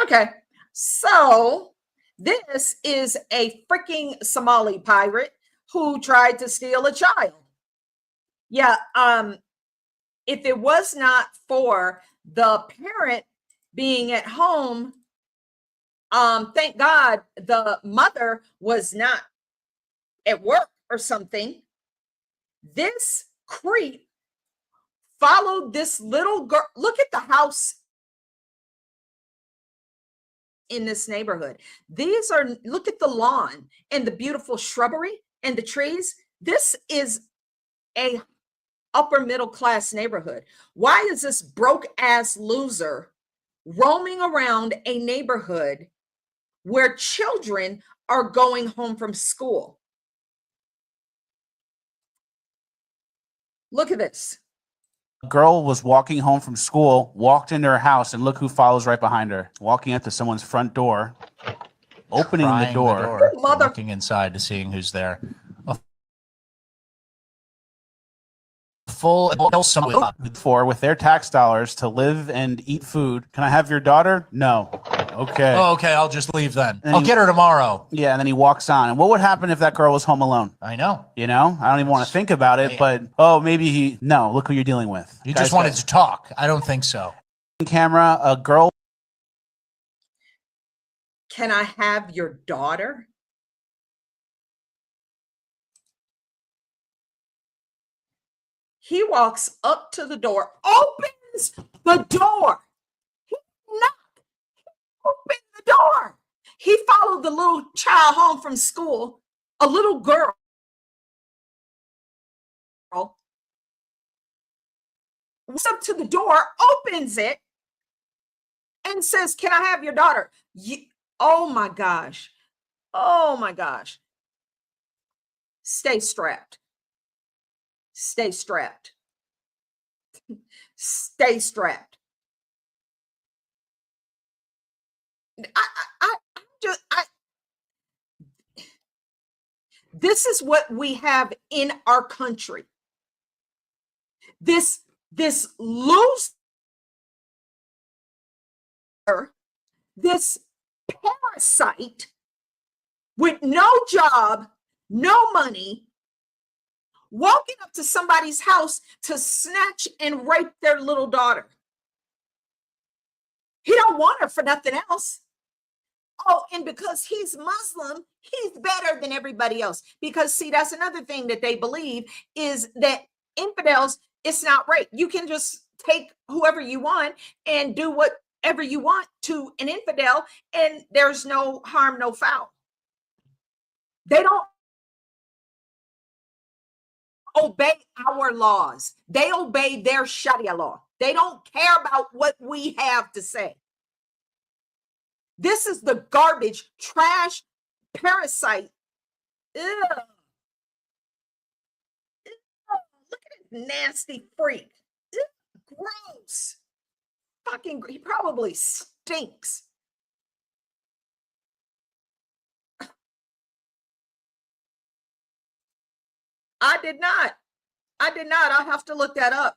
Okay. So, this is a freaking Somali pirate who tried to steal a child. Yeah, if it was not for the parent being at home, thank God the mother was not at work or something. This creep followed this little girl. Look at the house in this neighborhood. Look at the lawn and the beautiful shrubbery and the trees. This is a upper middle class neighborhood. Why is this broke ass loser roaming around a neighborhood where children are going home from school. Look at this. A girl was walking home from school, walked into her house, and look who follows right behind her. Walking up to someone's front door, opening the Prying door. Mother- looking inside to seeing who's there. A full For with their tax dollars to live and eat food. Can I have your daughter? No. Okay. Oh, okay, I'll just leave then. And I'll he- get her tomorrow. Yeah, and then he walks on. And what would happen if that girl was home alone? I know. You know, I don't even want to think about it, but oh, maybe he. No, look who you're dealing with. You Guys just wanted got- to talk. I don't think so. camera. A girl. Can I have your daughter? He walks up to the door, opens the door. He knocked, opened the door. He followed the little child home from school, a little girl. Walks up to the door, opens it, and says, "Can I have your daughter?" Oh my gosh. Oh my gosh. Stay strapped. Stay strapped. Stay strapped. This is what we have in our country. This loser, this parasite with no job, no money, walking up to somebody's house to snatch and rape their little daughter. He don't want her for nothing else. Oh, and because he's Muslim, he's better than everybody else. Because see, that's another thing that they believe is that infidels, it's not rape. You can just take whoever you want and do whatever you want to an infidel, and there's no harm, no foul. They don't obey our laws. They obey their Sharia law. They don't care about what we have to say. This is the garbage, trash, parasite. Ew. Ew. Look at this nasty freak. Ew. Gross. Fucking, he probably stinks. I did not. I'll have to look that up.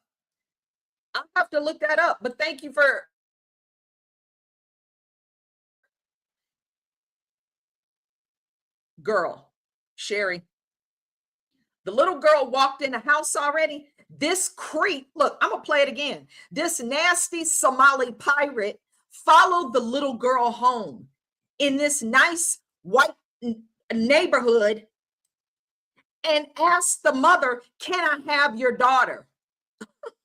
But thank you for girl, Sherry. The little girl walked in the house already. This creep, look, I'm gonna play it again. This nasty Somali pirate followed the little girl home in this nice white neighborhood and asked the mother, "Can I have your daughter?"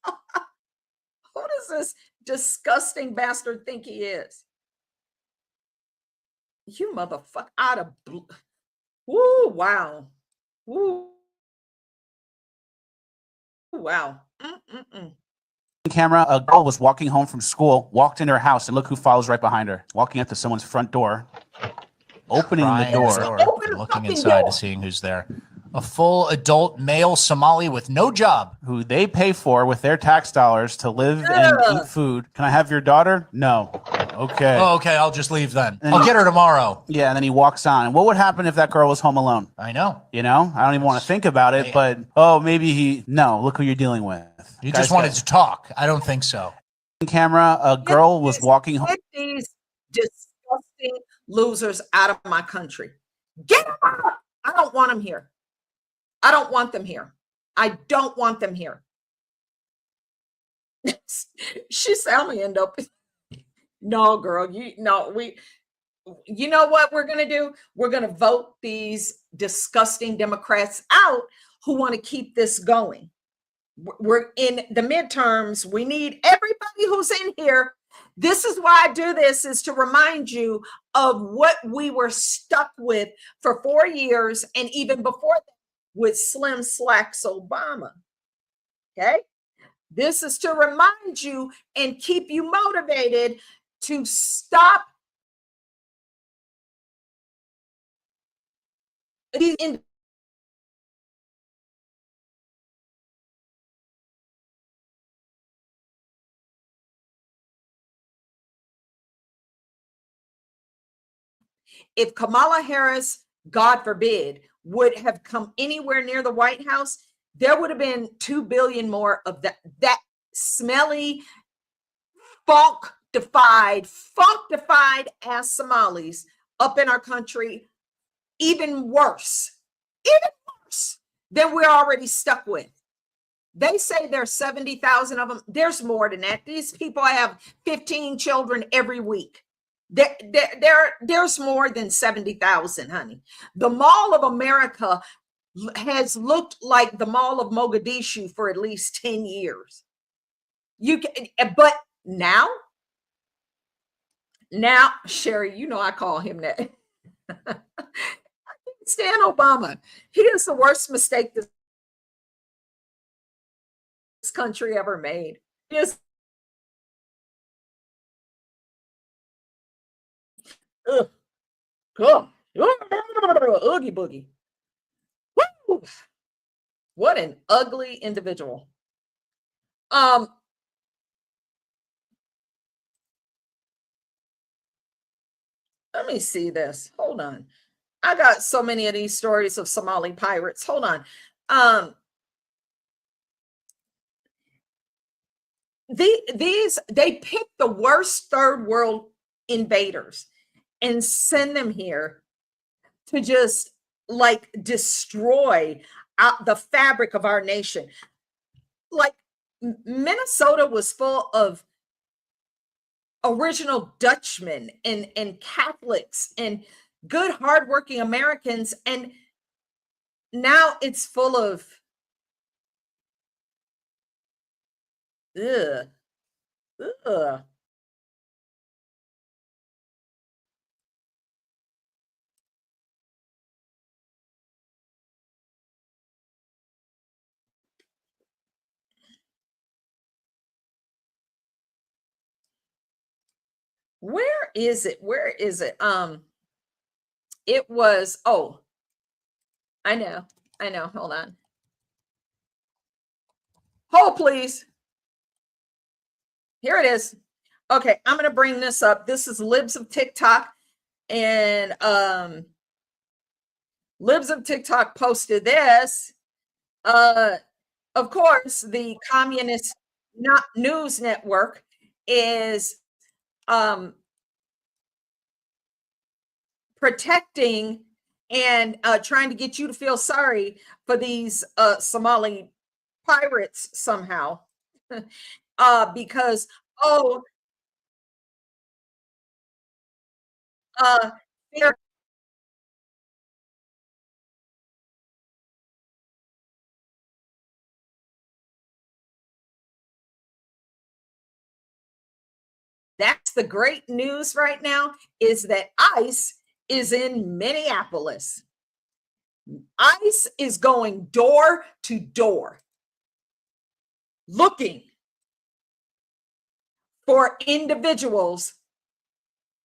Who does this disgusting bastard think he is? You motherfucker, out of blue. Woo, wow. Woo. Wow. Camera. A girl was walking home from school, walked into her house, and look who follows right behind her. Walking up to someone's front door, opening the Prying door. Open the looking fucking inside door. to seeing who's there. A full adult male Somali with no job. Who they pay for with their tax dollars to live and eat food. Can I have your daughter? No. Okay. Oh, okay, I'll just leave then. And I'll he- get her tomorrow. Yeah, and then he walks on. And what would happen if that girl was home alone? I know. You know, I don't even want to think about it, but oh, maybe he. No, look who you're dealing with. You Guys just wanted got- to talk. I don't think so. Camera. A girl was walking home. Get these disgusting losers out of my country. Get them out. I don't want them here. I don't want them here. I don't want them here. She said, "I'm gonna end up." No, girl, you know what we're gonna do? We're gonna vote these disgusting Democrats out who want to keep this going. We're in the midterms. We need everybody who's in here. This is why I do this, is to remind you of what we were stuck with for 4 years and even before that with Slim Slacks Obama. Okay? This is to remind you and keep you motivated to stop these if Kamala Harris, God forbid, would have come anywhere near the White House, there would have been 2 billion more of that smelly, funk-defied ass Somalis up in our country, even worse than we're already stuck with. They say there's 70,000 of them. There's more than that. These people have 15 children every week. There's more than 70,000, honey. The Mall of America has looked like the Mall of Mogadishu for at least 10 years. But now, Sherry, you know I call him that. I can't stand Obama. He is the worst mistake this country ever made. Yes. Oogie boogie. Woo! What an ugly individual. Let me see this. Hold on. I got so many of these stories of Somali pirates. Hold on. They pick the worst third world invaders and send them here to just like destroy the fabric of our nation. Like Minnesota was full of original Dutchmen and Catholics and good hardworking Americans, and now it's full of ugh. Where is it? Where is it? It was, oh, I know. Hold on. Hold, please. Here it is. Okay, I'm going to bring this up. This is Libs of TikTok, and Libs of TikTok posted this. Of course, the Communist News Network is protecting and trying to get you to feel sorry for these Somali pirates somehow. Because they're that's the great news right now, is that ICE is in Minneapolis. ICE is going door to door looking for individuals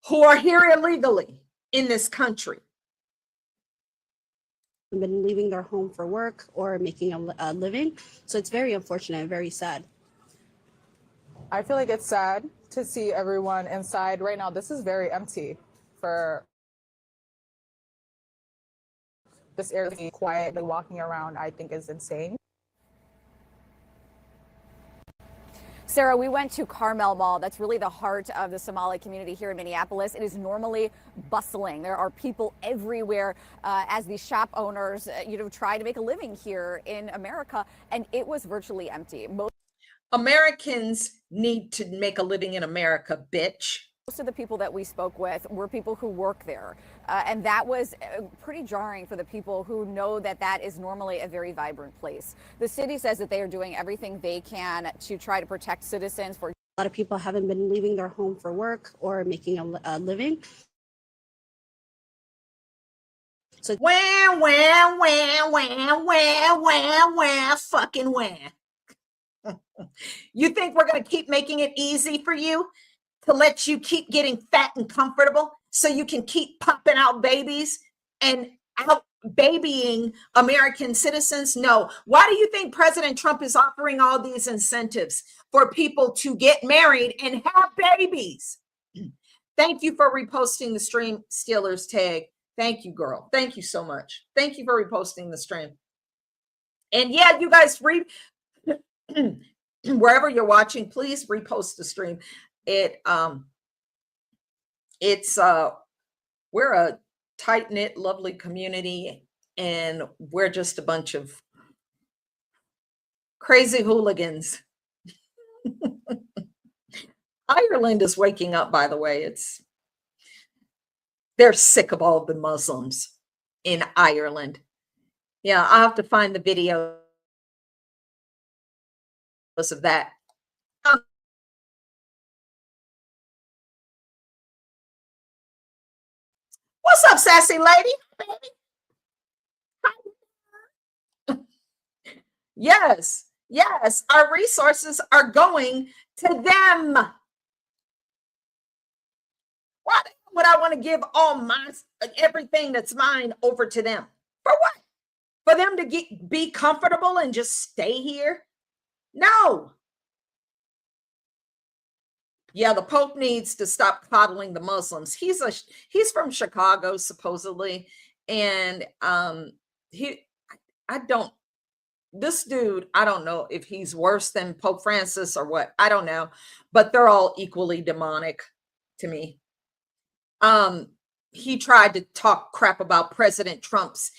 who are here illegally in this country. Been leaving their home for work or making a living. So it's very unfortunate and very sad. I feel like it's sad to see everyone inside right now. This is very empty. For this area to be quietly walking around, I think is insane. Sarah, we went to Carmel Mall. That's really the heart of the Somali community here in Minneapolis. It is normally bustling. There are people everywhere as these shop owners, try to make a living here in America, and it was virtually empty. Most Americans need to make a living in America, bitch. of the people that we spoke with were people who work there, and that was pretty jarring for the people who know that that is normally a very vibrant place. The city says that they are doing everything they can to try to protect citizens. For a lot of people haven't been leaving their home for work or making a living. So wah, fucking wah. You think we're going to keep making it easy for you to let you keep getting fat and comfortable so you can keep popping out babies and out babying American citizens? No. Why do you think President Trump is offering all these incentives for people to get married and have babies? Thank you for reposting the stream, Steelers tag. Thank you, girl. Thank you so much. Thank you for reposting the stream. And yeah, you guys read wherever you're watching, please repost the stream. We're a tight-knit, lovely community, and we're just a bunch of crazy hooligans. Ireland is waking up, by the way. They're sick of all the Muslims in Ireland. Yeah, I'll have to find the video of that. What's up, sassy lady? Yes, yes, our resources are going to them. Why would I want to give everything that's mine over to them? For what? For them to be comfortable and just stay here? No. Yeah, the Pope needs to stop coddling the Muslims. He's from Chicago, supposedly, and this dude, I don't know if he's worse than Pope Francis or what. I don't know, but they're all equally demonic to me. He tried to talk crap about President Trump's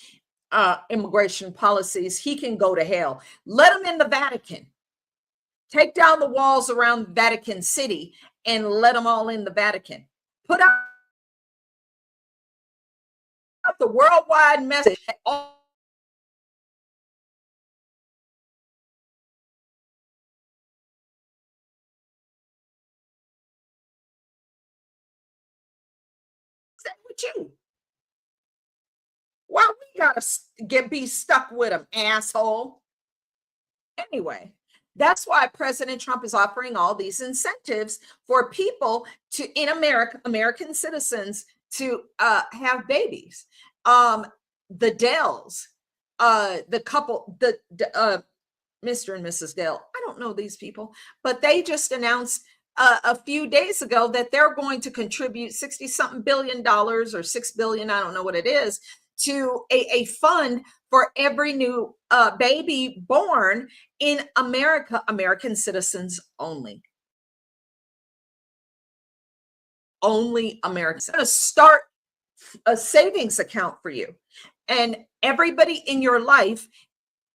immigration policies. He can go to hell. Let him in the Vatican. Take down the walls around Vatican City and let them all in the Vatican. Put out the worldwide message. With you. Why we gotta be stuck with them, asshole? Anyway, that's why President Trump is offering all these incentives for people in America, American citizens, to have babies. The Dells, the couple, Mr. and Mrs. Dell. I don't know these people, but they just announced a few days ago that they're going to contribute $60-something billion or $6 billion, I don't know what it is, to a fund for every new baby born in America, American citizens only. Only Americans. I'm going to start a savings account for you. And everybody in your life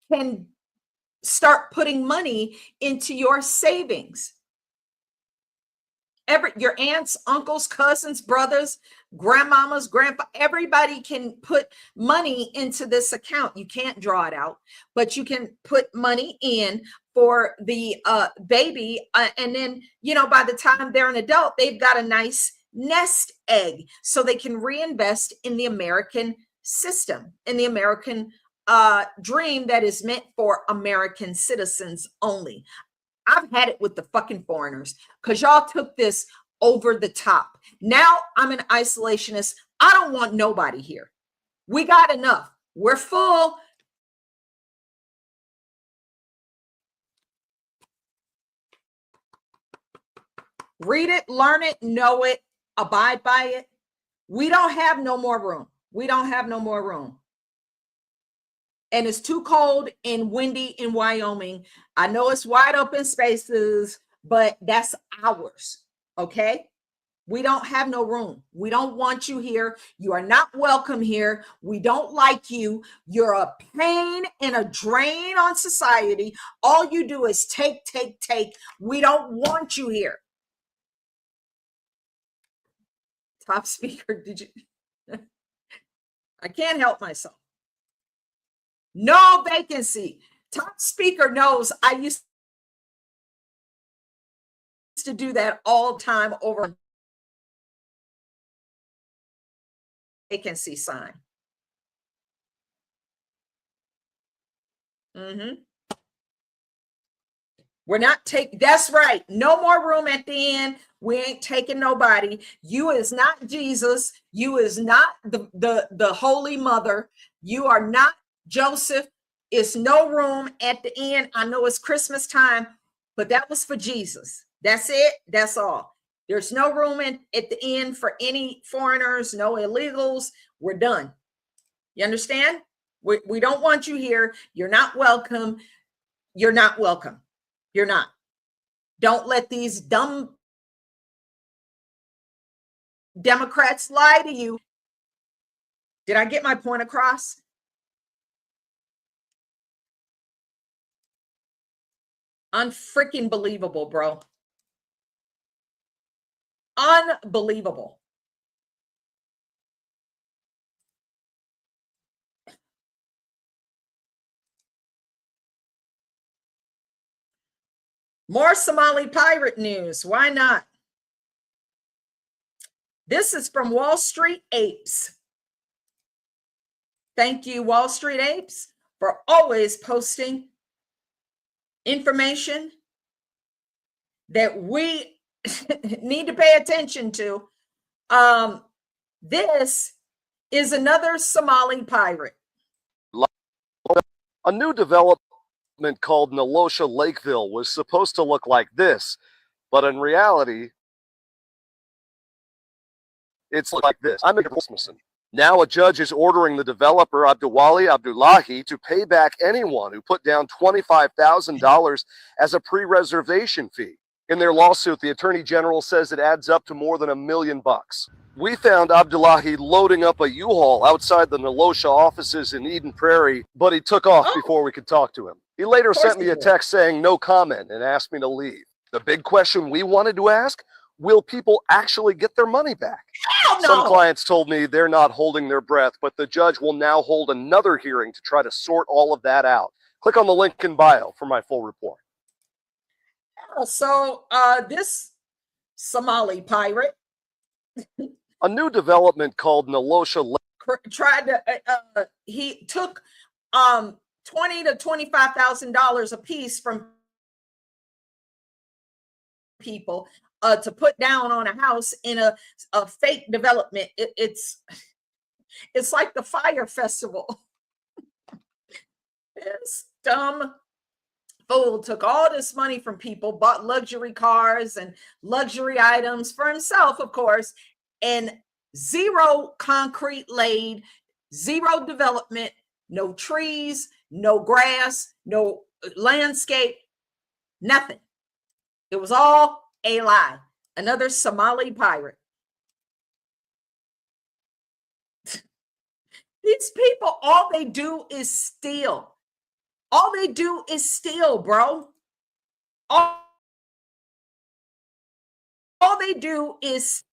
can start putting money into your savings. Your aunts, uncles, cousins, brothers, grandmamas, grandpa, everybody can put money into this account. You can't draw it out, but you can put money in for the baby. And then, by the time they're an adult, they've got a nice nest egg so they can reinvest in the American system, in the American dream that is meant for American citizens only. I've had it with the fucking foreigners because y'all took this over the top. Now I'm an isolationist. I don't want nobody here. We got enough. We're full. Read it, learn it, know it, abide by it. We don't have no more room. We don't have no more room. And it's too cold and windy in Wyoming. I know it's wide open spaces, but that's ours, okay? We don't have no room. We don't want you here. You are not welcome here. We don't like you. You're a pain and a drain on society. All you do is take, take, take. We don't want you here. Top speaker, did you? I can't help myself. No vacancy. Top speaker knows I used to do that all the time over vacancy sign. We're not taking, that's right. No more room at the end. We ain't taking nobody. You is not Jesus. You is not the Holy Mother. You are not Joseph. It's no room at the end. I know it's Christmas time, but that was for Jesus. That's it. That's all. There's no room at the end for any foreigners, no illegals. We're done. You understand? We don't want you here. You're not welcome. You're not welcome. You're not. Don't let these dumb Democrats lie to you. Did I get my point across? Unfreaking believable, bro. Unbelievable. More Somali pirate news. Why not? This is from Wall Street Apes. Thank you, Wall Street Apes, for always posting information that we need to pay attention to. This is another Somali pirate. A new development called Nalosha Lakeville was supposed to look like this, but in reality, it's like this. I'm a Rasmussen. Now a judge is ordering the developer Abdulwali Abdullahi to pay back anyone who put down $25,000 as a pre-reservation fee. In their lawsuit, the Attorney General says it adds up to more than $1 million. We found Abdullahi loading up a U-Haul outside the Nalosha offices in Eden Prairie, but he took off before we could talk to him. He later sent me a text saying no comment and asked me to leave. The big question we wanted to ask, will people actually get their money back? Hell no. Some clients told me they're not holding their breath, but the judge will now hold another hearing to try to sort all of that out. Click on the link in bio for my full report. So this Somali pirate a new development called Nalosha tried to he took $20,000 to $25,000 a piece from people to put down on a house in a fake development. It's like the Fire Festival. This dumb fool took all this money from people, bought luxury cars and luxury items for himself, of course, and zero concrete laid, zero development, no trees, no grass, no landscape, nothing. It was all a lie. Another Somali pirate. These people, all they do is steal. All they do is steal, bro. All they do is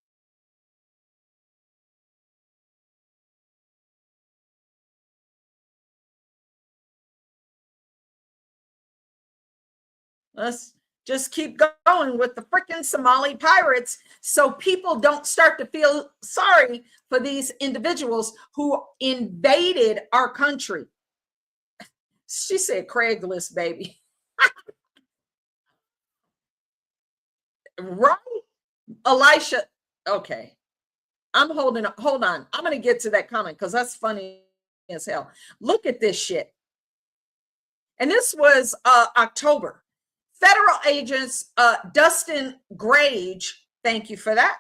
let's just keep going with the freaking Somali pirates so people don't start to feel sorry for these individuals who invaded our country. She said Craigslist, baby. Right? Elisha. Okay. Hold on. I'm going to get to that comment because that's funny as hell. Look at this shit. And this was October. Federal agents, Dustin Grage, thank you for that.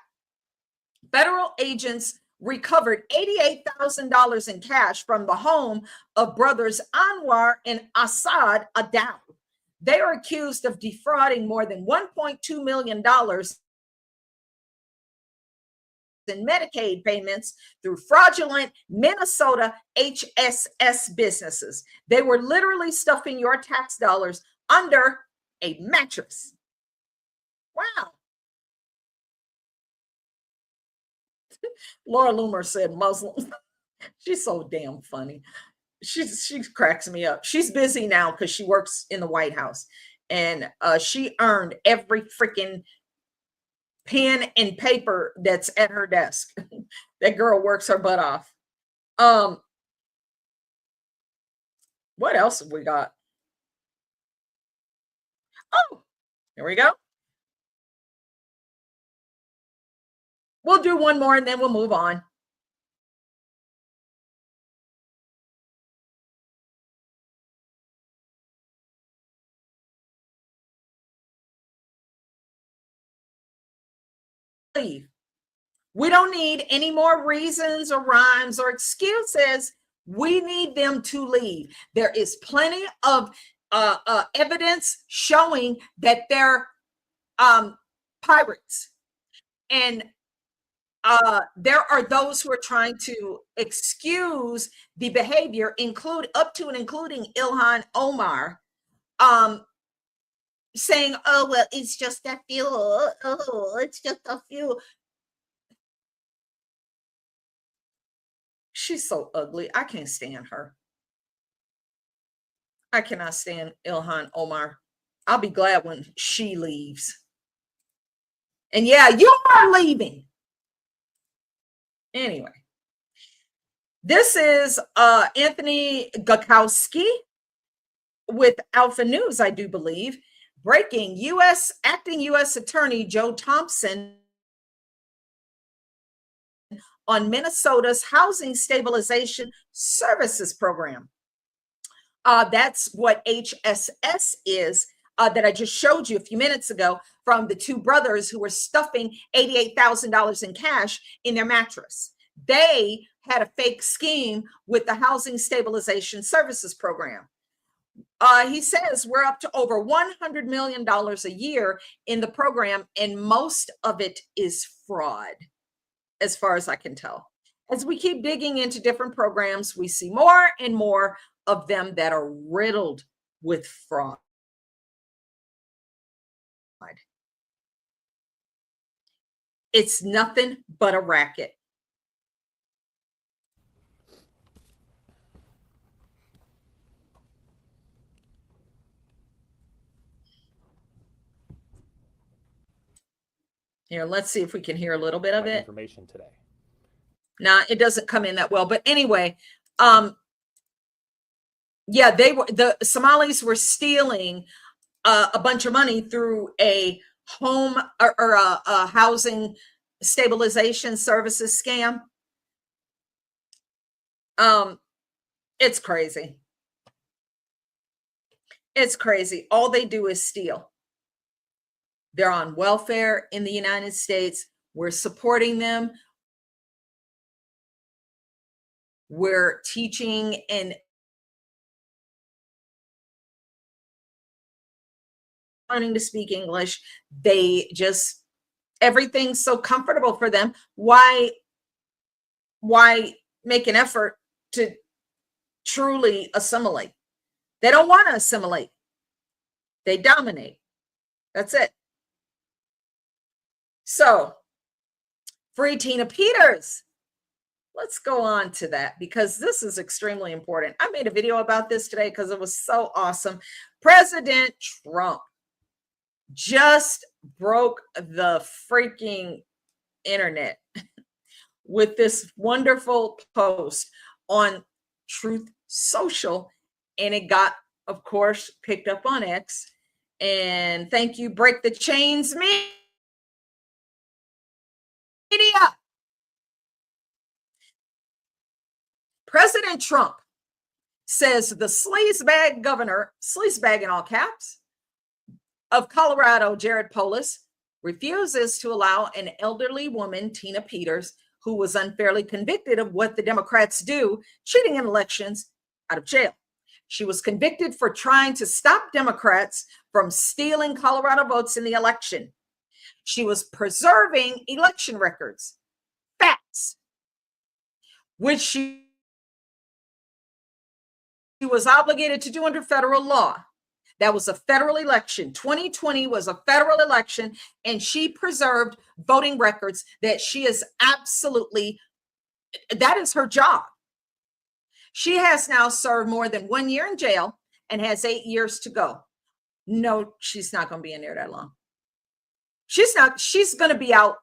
Federal agents recovered $88,000 in cash from the home of brothers Anwar and Assad Adaw. They are accused of defrauding more than $1.2 million in Medicaid payments through fraudulent Minnesota HSS businesses. They were literally stuffing your tax dollars under a mattress. Wow. Laura Loomer said Muslims. She's so damn funny. She cracks me up. She's busy now because she works in the White House, and she earned every freaking pen and paper that's at her desk. That girl works her butt off. What else have we got? Oh, Here we go. We'll do one more and then we'll move on. We don't need any more reasons or rhymes or excuses. We need them to leave. There is plenty of evidence showing that they're pirates. And there are those who are trying to excuse the behavior, up to and including Ilhan Omar, saying, oh, well, it's just a few. Oh, it's just a few. She's so ugly. I can't stand her. I cannot stand Ilhan Omar. I'll be glad when she leaves. And yeah, you are leaving. Anyway, this is Anthony Gakowski with Alpha News, I do believe. Breaking: acting U.S. Attorney Joe Thompson on Minnesota's Housing Stabilization Services Program. That's what HSS is, that I just showed you a few minutes ago from the two brothers who were stuffing $88,000 in cash in their mattress. They had a fake scheme with the Housing Stabilization Services Program. He says we're up to over $100 million a year in the program, and most of it is fraud, as far as I can tell. As we keep digging into different programs, we see more and more of them that are riddled with fraud. It's nothing but a racket. Here, let's see if we can hear a little bit of it. Information today. Nah, it doesn't come in that well. But anyway, yeah, the Somalis were stealing a bunch of money through a home or a housing stabilization services scam. It's crazy. It's crazy. All they do is steal. They're on welfare in the United States. We're supporting them. We're teaching and learning to speak English. They just, everything's so comfortable for them. Why make an effort to truly assimilate? They don't want to assimilate. They dominate. That's it. So, free Tina Peters. Let's go on to that because this is extremely important. I made a video about this today because it was so awesome. President Trump just broke the freaking internet with this wonderful post on Truth Social, and it got, of course, picked up on X. And thank you, Break the Chains Media. President Trump says the sleazebag governor, sleazebag in all caps, of Colorado, Jared Polis, refuses to allow an elderly woman, Tina Peters, who was unfairly convicted of what the Democrats do, cheating in elections, out of jail. She was convicted for trying to stop Democrats from stealing Colorado votes in the election. She was preserving election records, facts, which she was obligated to do under federal law. That was a federal election. 2020 was a federal election, and she preserved voting records that she is absolutely, that is her job. She has now served more than 1 year in jail and has 8 years to go. No, she's not going to be in there that long. She's going to be out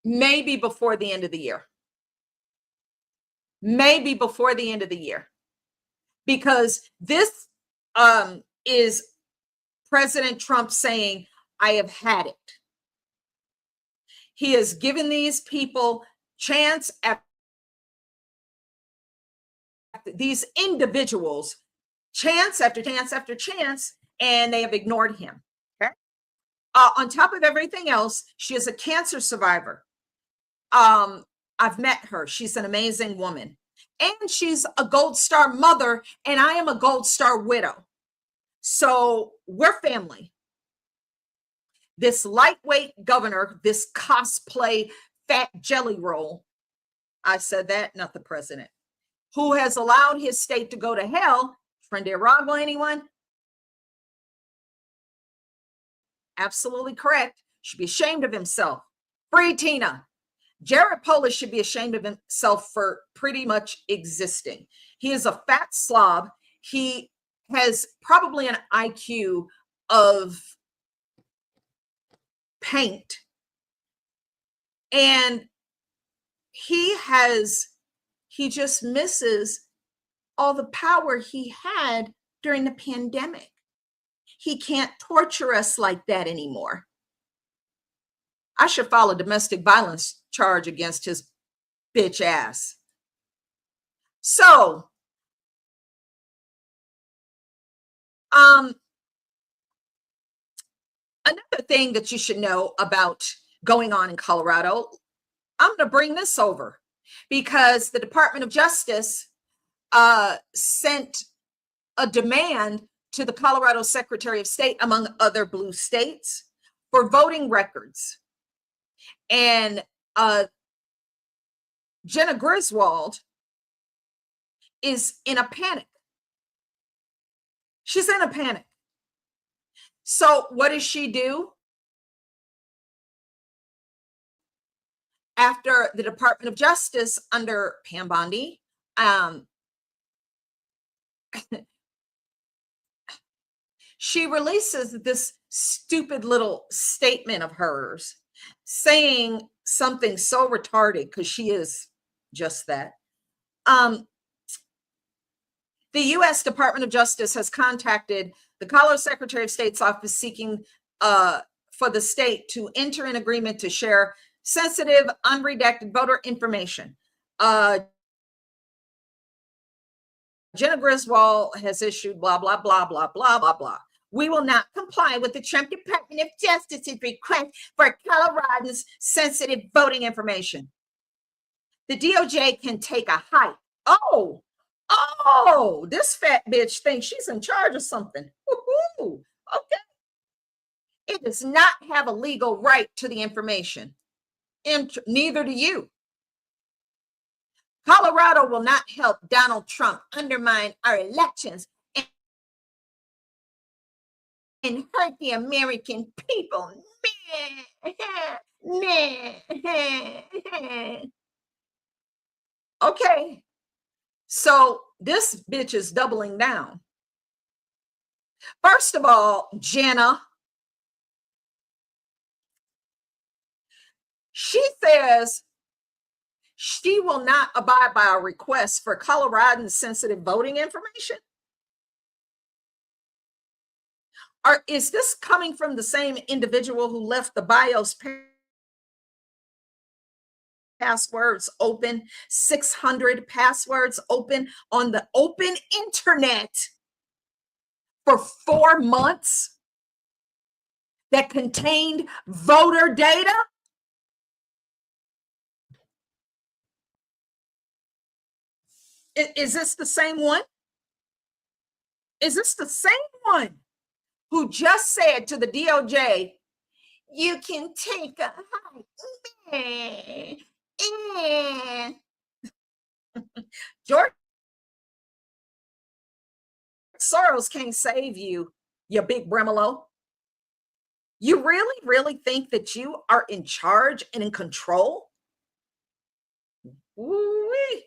maybe before the end of the year. Maybe before the end of the year. Because this is President Trump saying, I have had it. He has given these people chance after these individuals chance after chance after chance, and they have ignored him. Okay. On top of everything else, she is a cancer survivor. I've met her. She's an amazing woman. And she's a Gold Star mother, and I am a Gold Star widow. So we're family. This lightweight governor, this cosplay fat jelly roll, I said that, not the president, who has allowed his state to go to hell. Trinidad, anyone? Absolutely correct. Should be ashamed of himself. Free Tina. Jared Polis should be ashamed of himself for pretty much existing. He is a fat slob. He has probably an IQ of paint. And he just misses all the power he had during the pandemic. He can't torture us like that anymore. I should file a domestic violence charge against his bitch ass. So, another thing that you should know about going on in Colorado, I'm going to bring this over because the Department of Justice sent a demand to the Colorado Secretary of State, among other blue states, for voting records. And Jenna Griswold is in a panic. She's in a panic. So what does she do? After the Department of Justice under Pam Bondi, she releases this stupid little statement of hers saying something so retarded, because she is just that. The U.S. Department of Justice has contacted the Colorado Secretary of State's office seeking for the state to enter an agreement to share sensitive, unredacted voter information. Jenna Griswold has issued blah, blah, blah, blah, blah, blah, blah. We will not comply with the Trump Department of Justice's request for Coloradans' sensitive voting information. The DOJ can take a hike. Oh, this fat bitch thinks she's in charge of something. Woo-hoo. Okay. It does not have a legal right to the information. Neither do you. Colorado will not help Donald Trump undermine our elections and hurt the American people. Okay. So this bitch is doubling down. First of all, Jenna, she says she will not abide by a request for Coloradan sensitive voting information. Or is this coming from the same individual who left the BIOS passwords open, 600 passwords open on the open internet for 4 months that contained voter data? Is this the same one? Is this the same one who just said to the DOJ, you can take a hike? George Soros can't save you, you big bremolo. You really, really think that you are in charge and in control? Woo-wee.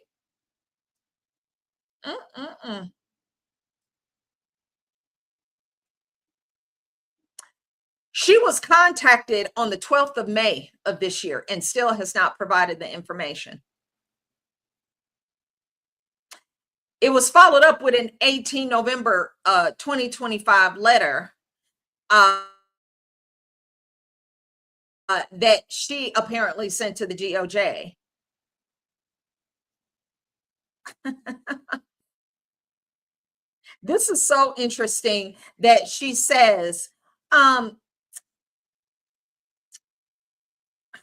She was contacted on the 12th of May of this year and still has not provided the information. It was followed up with an 18 November 2025 letter that she apparently sent to the DOJ. This is so interesting that she says,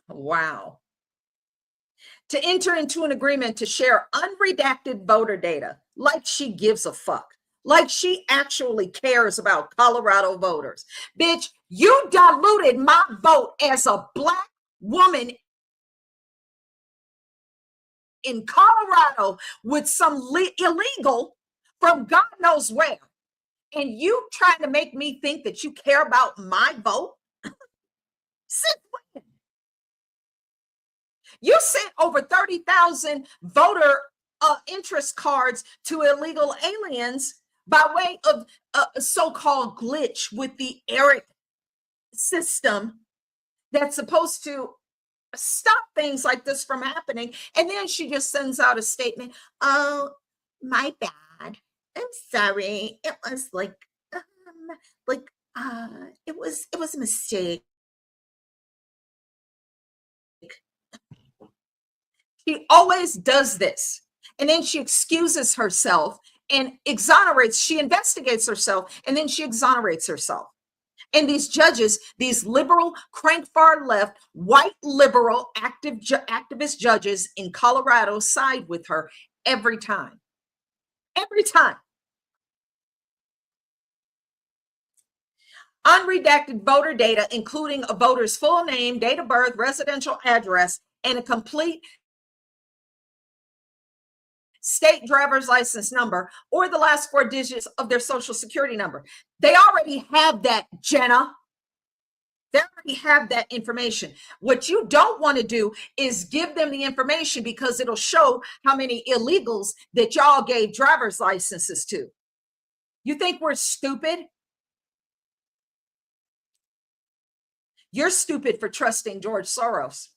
wow. To enter into an agreement to share unredacted voter data, like she gives a fuck, like she actually cares about Colorado voters. Bitch, you diluted my vote as a Black woman in Colorado with some illegal from God knows where. And you trying to make me think that you care about my vote? Since when? You sent over 30,000 voter interest cards to illegal aliens by way of a so-called glitch with the ERIC system that's supposed to stop things like this from happening. And then she just sends out a statement. Oh, my bad. I'm sorry. It was it was a mistake. She always does this. And then she excuses herself and exonerates. She investigates herself and then she exonerates herself. And these judges, these liberal, crank far left, white liberal activist judges in Colorado side with her every time. Every time. Unredacted voter data, including a voter's full name, date of birth, residential address, and a complete state driver's license number or the last 4 digits of their social security number. They already have that, Jenna. They already have that information. What you don't want to do is give them the information because it'll show how many illegals that y'all gave driver's licenses to. You think we're stupid? You're stupid for trusting George Soros.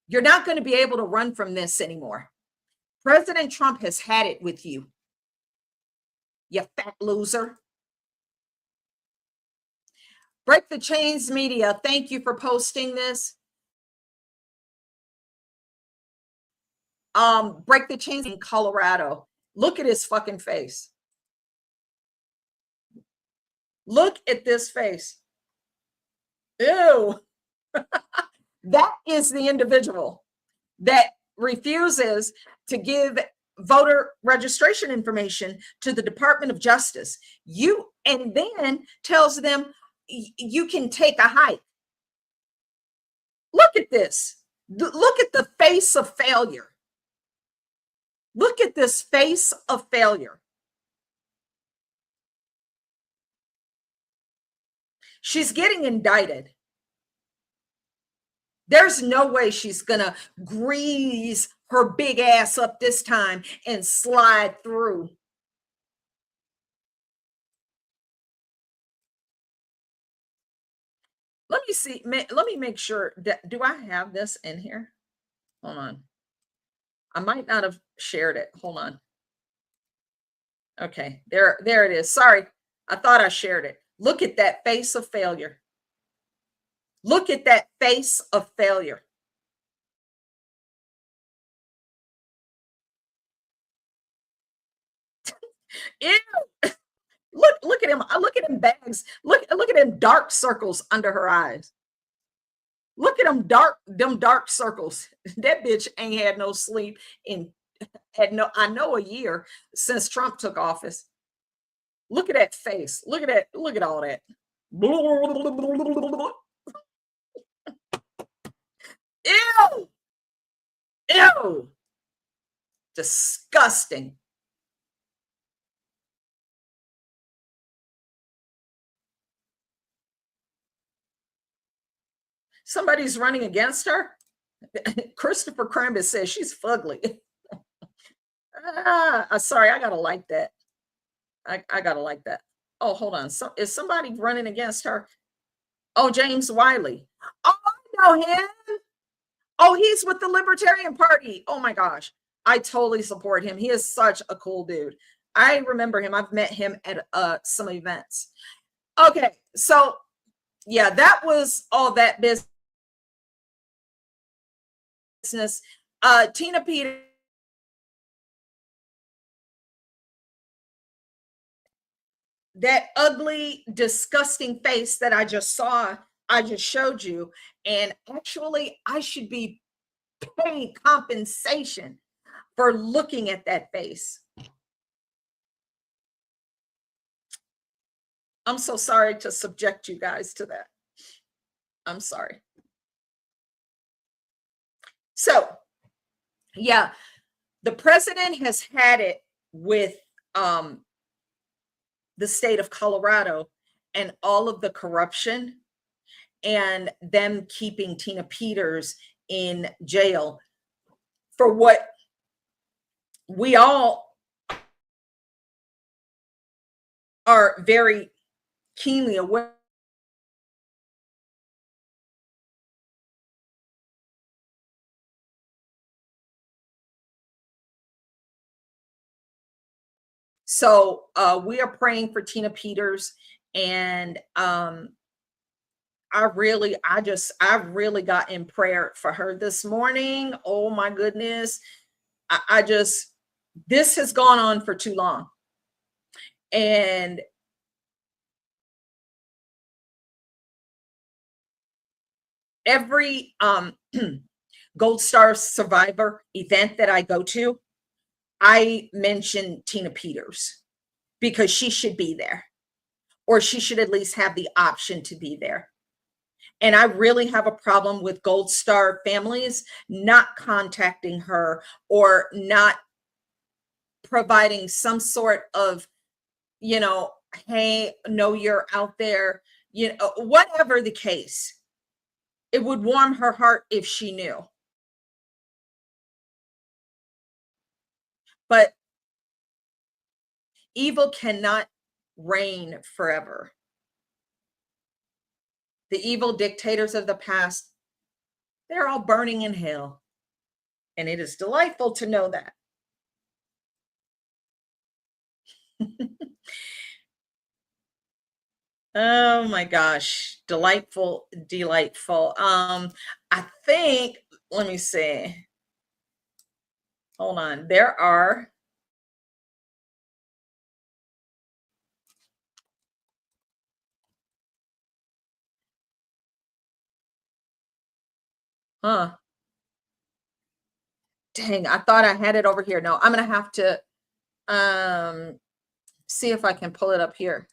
You're not going to be able to run from this anymore. President Trump has had it with you, you fat loser. Break the Chains Media, thank you for posting this. Break the Chains in Colorado. Look at his fucking face. Look at this face. Ew. That is the individual that refuses to give voter registration information to the Department of Justice. And then tells them you can take a hike. Look at this. Look at the face of failure. Look at this face of failure. She's getting indicted. There's no way she's gonna grease her big ass up this time and slide through. Let me see. Let me make sure that, do I have this in here? Hold on. I might not have shared it. Hold on. Okay, there it is. Sorry, I thought I shared it. Look at that face of failure. Look at that face of failure. Ew. Look at him. Look at him bags. Look at him dark circles under her eyes. Look at them dark circles. That bitch ain't had no sleep I know a year since Trump took office. Look at that face. Look at that. Look at all that. Ew. Ew. Disgusting. Somebody's running against her. Christopher Crambus says she's fugly. Sorry, I gotta like that. I gotta like that. Oh, hold on. So is somebody running against her? Oh, James Wiley. Oh, I know him. Oh, he's with the Libertarian Party. Oh my gosh. I totally support him. He is such a cool dude. I remember him. I've met him at some events. Okay, so yeah, that was all that business. Tina Peters, that ugly, disgusting face that I just saw, I just showed you, and actually, I should be paid compensation for looking at that face. I'm so sorry to subject you guys to that. I'm sorry. So, yeah, the president has had it with the state of Colorado and all of the corruption and them keeping Tina Peters in jail for what we all are very keenly aware. So we are praying for Tina Peters, and I really got in prayer for her this morning. Oh my goodness. This has gone on for too long. And every Gold Star Survivor event that I go to, I mention Tina Peters because she should be there, or she should at least have the option to be there. And I really have a problem with Gold Star families not contacting her or not providing some sort of, hey, no, you're out there, whatever the case. It would warm her heart if she knew. But evil cannot reign forever. The evil dictators of the past, they're all burning in hell. And it is delightful to know that. Oh my gosh. Delightful, delightful. I think, let me see. Hold on. There are dang, I thought I had it over here. No, I'm going to have to see if I can pull it up here.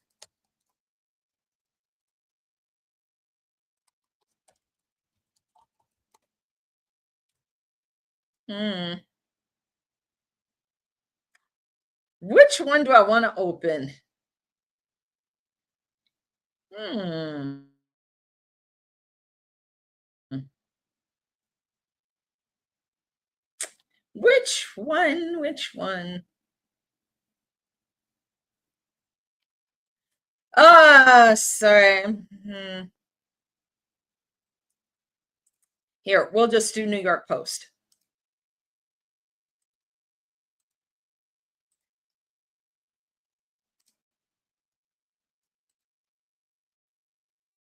Which one do I want to open? Which one? Which one? Sorry. Here, we'll just do New York Post.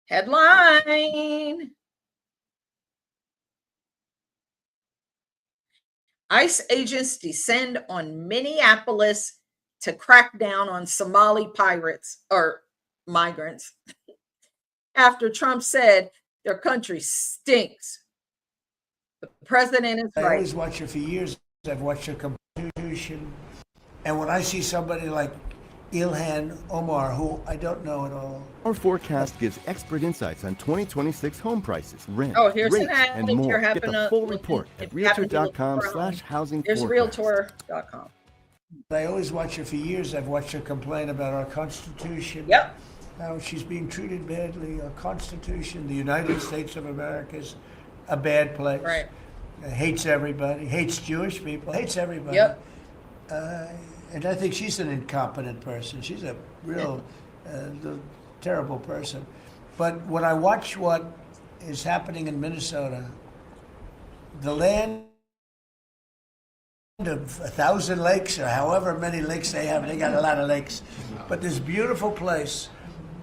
Headline. ICE agents descend on Minneapolis to crack down on Somali pirates or migrants after Trump said their country stinks. The president is right. I always watch her for years. I've watched her Constitution. And when I see somebody like Ilhan Omar, who I don't know at all. Our forecast gives expert insights on 2026 home prices, rent, here's rates, an ad and if more. you're Get having the a full look- report if at you happen to look for a home. realtor.com/housing There's forecast. realtor.com. I always watch her for years. I've watched her complain about our Constitution. Yep. How she's being treated badly. Our Constitution, the United States of America is a bad place. Right. Hates everybody. Hates Jewish people. Hates everybody. Yep. And I think she's an incompetent person. She's a real terrible person. But when I watch what is happening in Minnesota, the land of 1,000 lakes or however many lakes they have, they got a lot of lakes, but this beautiful place,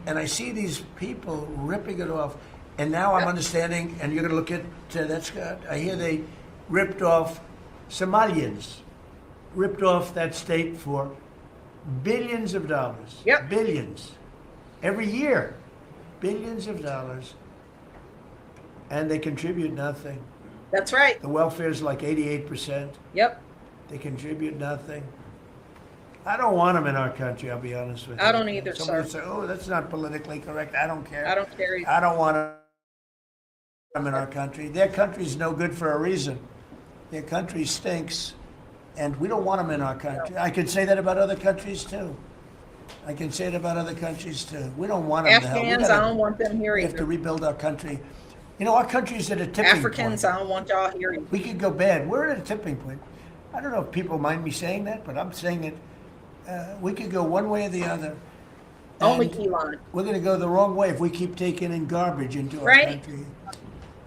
and I see these people ripping it off. And now I'm understanding, and you're going to look at that's good. I hear they ripped off Somalians, ripped off that state for billions of dollars. Yep. Billions. Every year, billions of dollars. And they contribute nothing. That's right. The welfare is like 88%. Yep. They contribute nothing. I don't want them in our country, I'll be honest with you. I don't either, Somebody sir. say, oh, that's not politically correct. I don't care. I don't care either. I don't want them in our country. Their country's no good for a reason. Their country stinks, and we don't want them in our country. I could say that about other countries too. I can say it about other countries too. We don't want them. Afghans, I don't want them here We have to either. rebuild our country. You know, our country's at a tipping Africans, point. I don't want y'all here either. We could go bad. We're at a tipping point. I don't know if people mind me saying that, but I'm saying it. We could go one way or the other. Only And Elon. We're going to go the wrong way if we keep taking in garbage into our Right. country.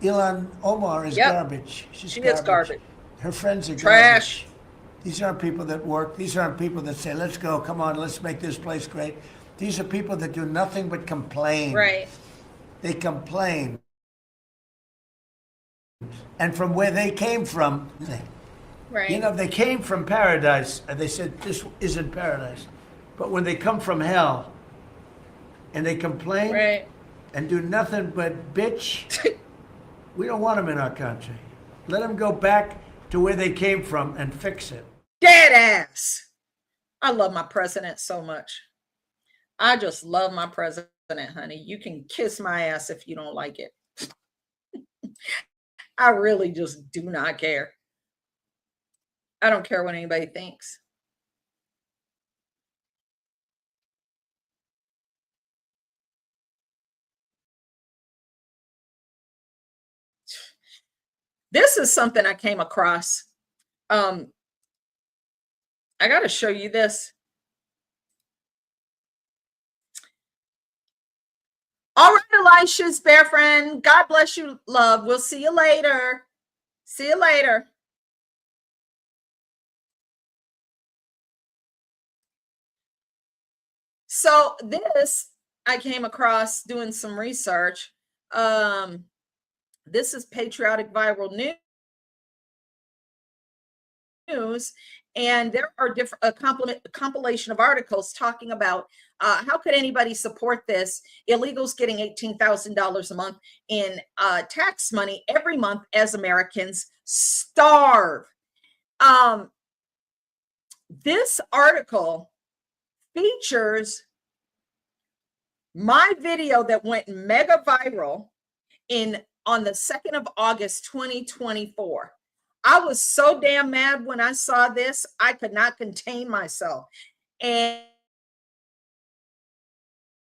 Elon Omar is Yep. garbage. She's She is garbage. Her friends are Trash. garbage. These aren't people that work. These aren't people that say, let's go, come on, let's make this place great. These are people that do nothing but complain. Right. They complain. And from where they came from, Right. you know, they came from paradise, and they said, this isn't paradise. But when they come from hell, and they complain Right. and do nothing but bitch, we don't want them in our country. Let them go back to where they came from and fix it. Dead ass. I love my president so much. I just love my president, honey. You can kiss my ass if you don't like it. I really just do not care. I don't care what anybody thinks. This is something I came across. I got to show you this. All right, Elisha's bear friend. God bless you, love. We'll see you later. See you later. So this I came across doing some research. This is Patriotic Viral News, and there are different a compilation of articles talking about how could anybody support this? Illegals getting $18,000 a month in tax money every month as Americans starve. This article features my video that went mega viral on the 2nd of August 2024. I was so damn mad when I saw this, I could not contain myself. And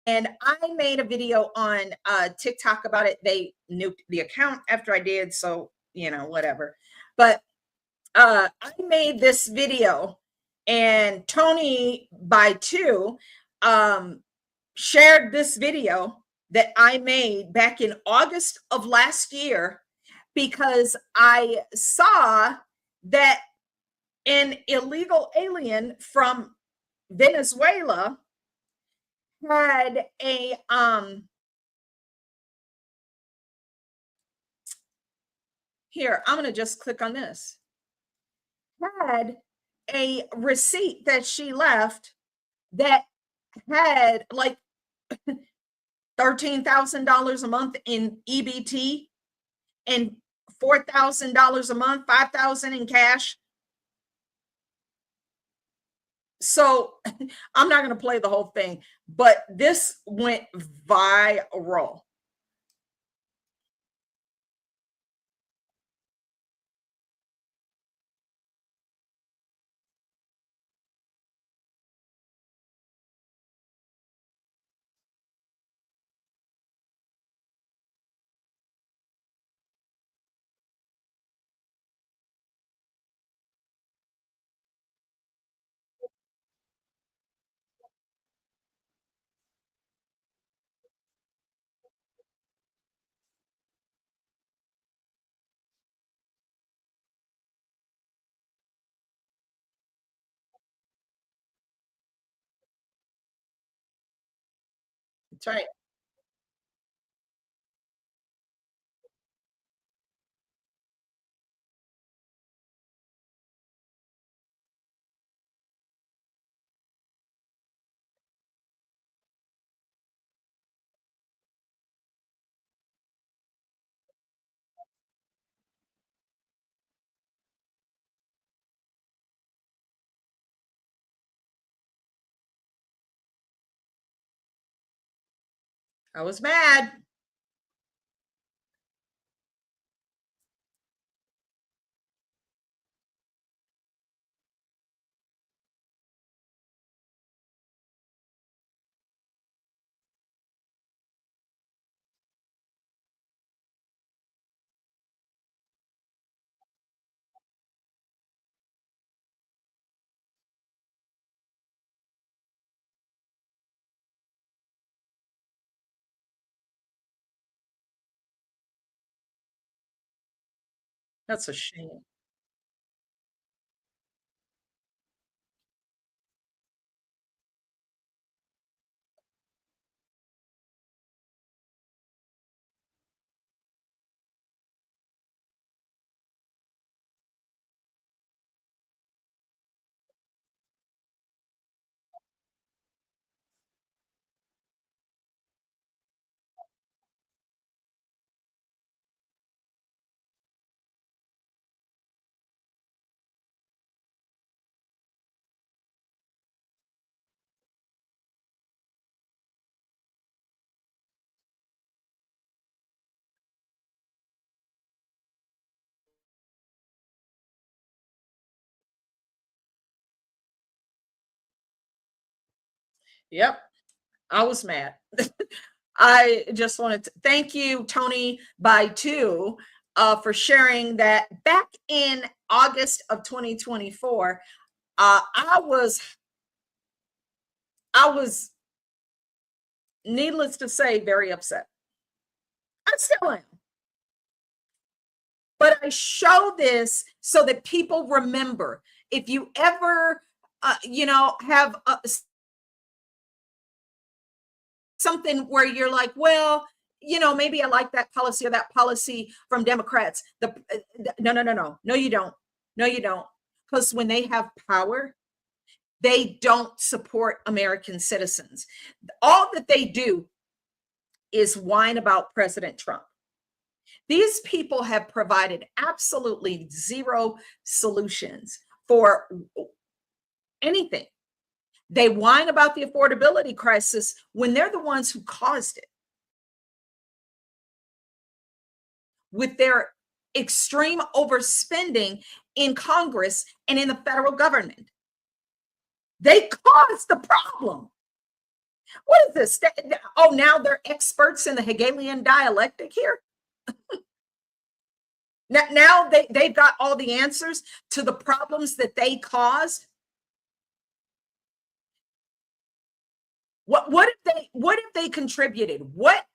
I made a video on TikTok about it. They nuked the account after I did, so, you know, whatever. But I made this video, and Tony by two shared this video that I made back in August of last year because I saw that an illegal alien from Venezuela had a here, I'm going to just click on this. Had a receipt that she left that had like $13,000 a month in EBT and $4,000 a month, $5,000 in cash. So I'm not going to play the whole thing, but this went viral. That's right. I was mad. That's a shame. Yep. I was mad. I just wanted to thank you, Tony by two, for sharing that back in August of 2024. I was, needless to say, very upset. I still am. But I show this so that people remember. If you ever, have something where you're like, well, maybe I like that policy or that policy from Democrats. No, you don't. No, you don't. Because when they have power, they don't support American citizens. All that they do is whine about President Trump. These people have provided absolutely zero solutions for anything. They whine about the affordability crisis when they're the ones who caused it with their extreme overspending in Congress and in the federal government. They caused the problem. What is this? Oh, now they're experts in the Hegelian dialectic here? Now they've got all the answers to the problems that they caused. What if they contributed? What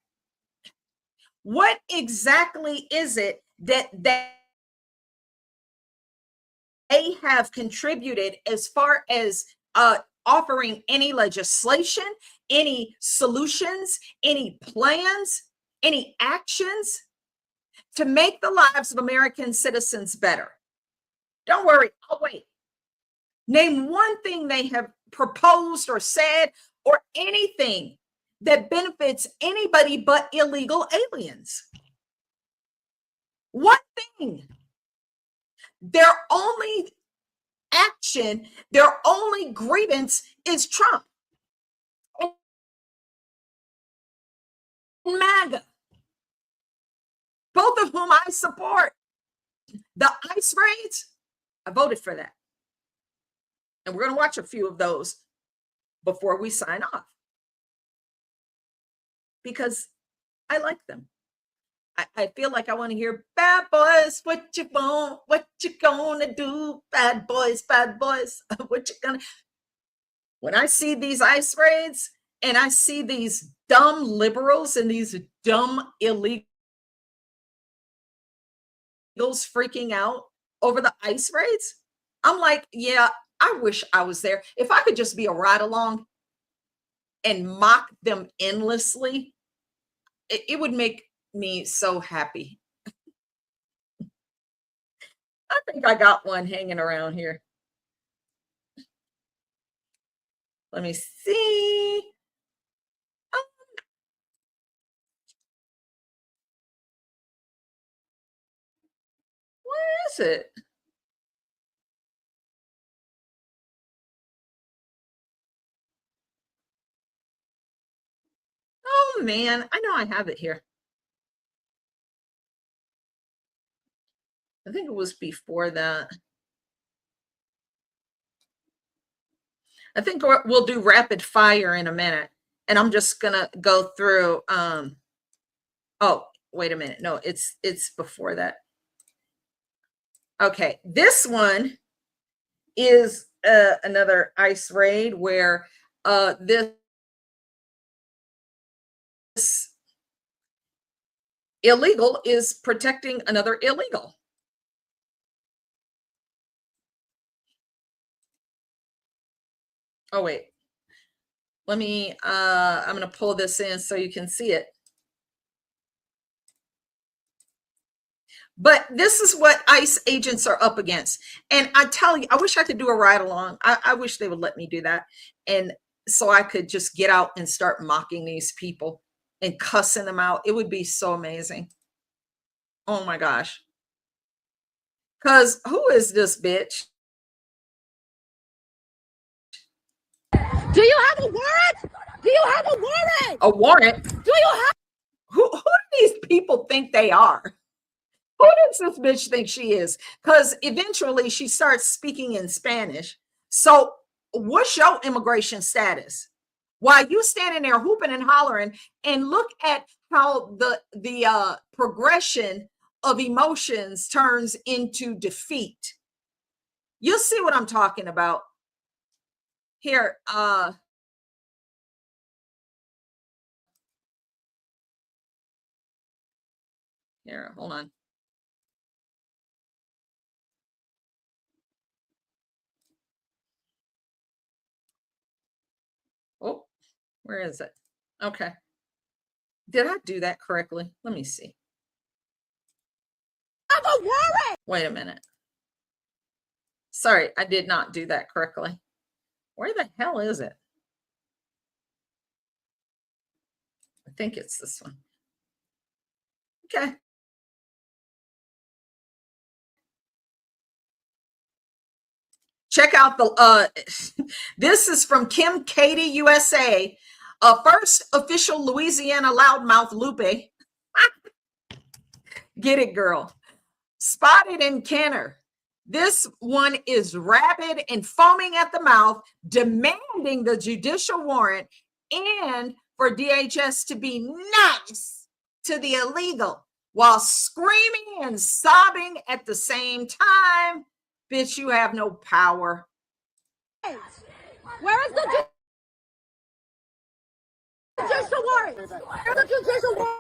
exactly is it that they have contributed as far as offering any legislation, any solutions, any plans, any actions to make the lives of American citizens better? Don't worry, I'll wait. Name one thing they have proposed or said or anything that benefits anybody but illegal aliens. One thing. Their only action, their only grievance is Trump and MAGA, both of whom I support. The ICE raids, I voted for that. And we're going to watch a few of those before we sign off because I like them. I feel like I want to hear bad boys, what you want, what you gonna do, bad boys, what you gonna. When I see these ICE raids and I see these dumb liberals and these dumb illegals freaking out over the ICE raids, I'm like, yeah, I wish I was there. If I could just be a ride along, and mock them endlessly, it would make me so happy. I think I got one hanging around here. Let me see. Where is it? Oh man, I know I have it here. I think it was before that. I think we'll do rapid fire in a minute. And I'm just gonna go through oh, wait a minute. No, it's before that. Okay, this one is another ICE raid where this illegal is protecting another illegal. Oh, wait. Let me, I'm going to pull this in so you can see it. But this is what ICE agents are up against. And I tell you, I wish I could do a ride along. I wish they would let me do that. And so I could just get out and start mocking these people and cussing them out. It would be so amazing. Oh my gosh. Because who is this bitch? Do you have a warrant? Do you have a warrant? A warrant? Do you have? Who do these people think they are? Who does this bitch think she is? Because eventually she starts speaking in Spanish. So what's your immigration status? While you standing there hooping and hollering, and look at how the progression of emotions turns into defeat. You'll see what I'm talking about. Here, here, hold on. Oh, where is it? Okay. Did I do that correctly? Let me see. Have a warrant. Wait a minute. Sorry, I did not do that correctly. Where the hell is it? I think it's this one. Okay. Check out the, this is from Kim Katie, USA. First official Louisiana loudmouth Lupe. Get it, girl. Spotted in Kenner. This one is rabid and foaming at the mouth, demanding the judicial warrant and for DHS to be nice to the illegal while screaming and sobbing at the same time. Bitch, you have no power. Where is the judicial warrant? Where is the judicial warrant?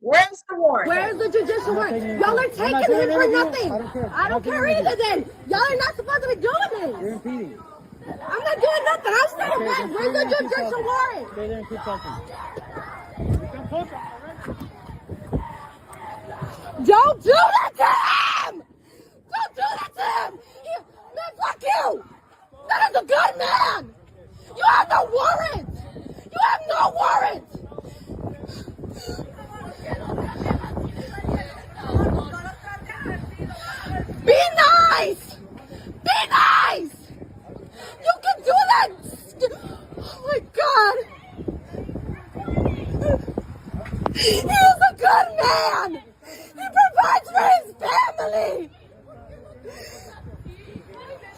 Where's the warrant? Where's the judicial warrant? Y'all are taking him for nothing. I don't care either then. Y'all are not supposed to be doing this. You're impeding. I'm not doing nothing. I'm staying back. Where's the judicial warrant? Stay there and keep talking. Don't do that to him! Don't do that to him! Man, fuck you! That is a good man! You have no warrant! You have no warrant! Be nice! Be nice! You can do that! Oh my God! He is a good man! He provides for his family!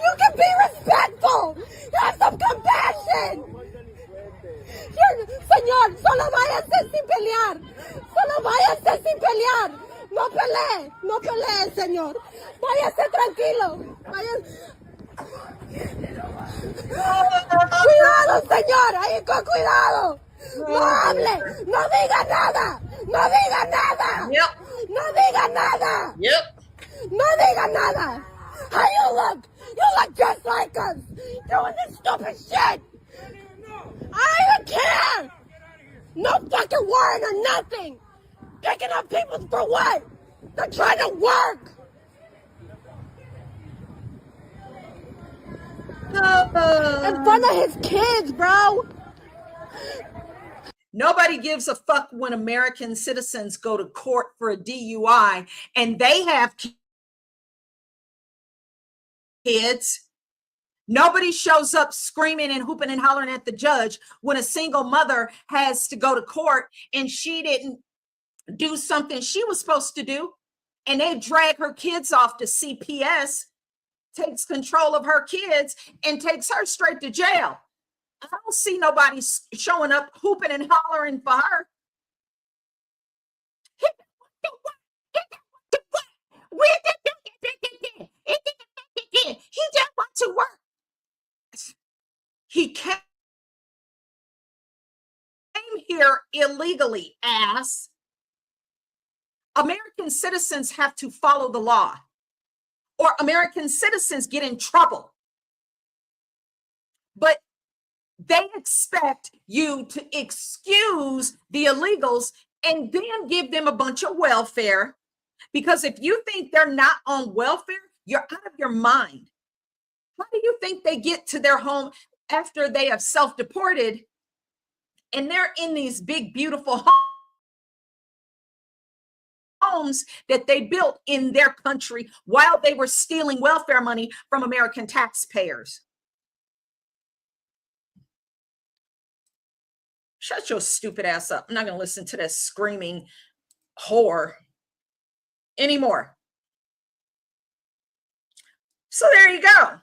You can be respectful! Have some compassion! Señor, solo váyase sin pelear! Solo váyase sin pelear! No pelee! No pelee, señor! Váyase tranquilo! Váyase... ¡Cuidado, señor! ¡Ahí con cuidado! ¡No hable! ¡No diga nada! ¡No diga nada! Yep. ¡No diga nada! Yep. No diga nada. How you look? You look just like us. Doing this stupid shit. I don't even care. No fucking warrant or nothing. Picking up people for what? They're trying to work. In front of his kids, bro. Nobody gives a fuck when American citizens go to court for a DUI and they have kids. Nobody shows up screaming and hooping and hollering at the judge when a single mother has to go to court and she didn't do something she was supposed to do. And they drag her kids off to CPS, takes control of her kids, and takes her straight to jail. I don't see nobody showing up hooping and hollering for her. He just wants to work. He came here illegally, ass. American citizens have to follow the law, or American citizens get in trouble. But they expect you to excuse the illegals and then give them a bunch of welfare, because if you think they're not on welfare, you're out of your mind. How do you think they get to their home after they have self-deported and they're in these big, beautiful homes that they built in their country while they were stealing welfare money from American taxpayers? Shut your stupid ass up. I'm not going to listen to this screaming whore anymore. So there you go.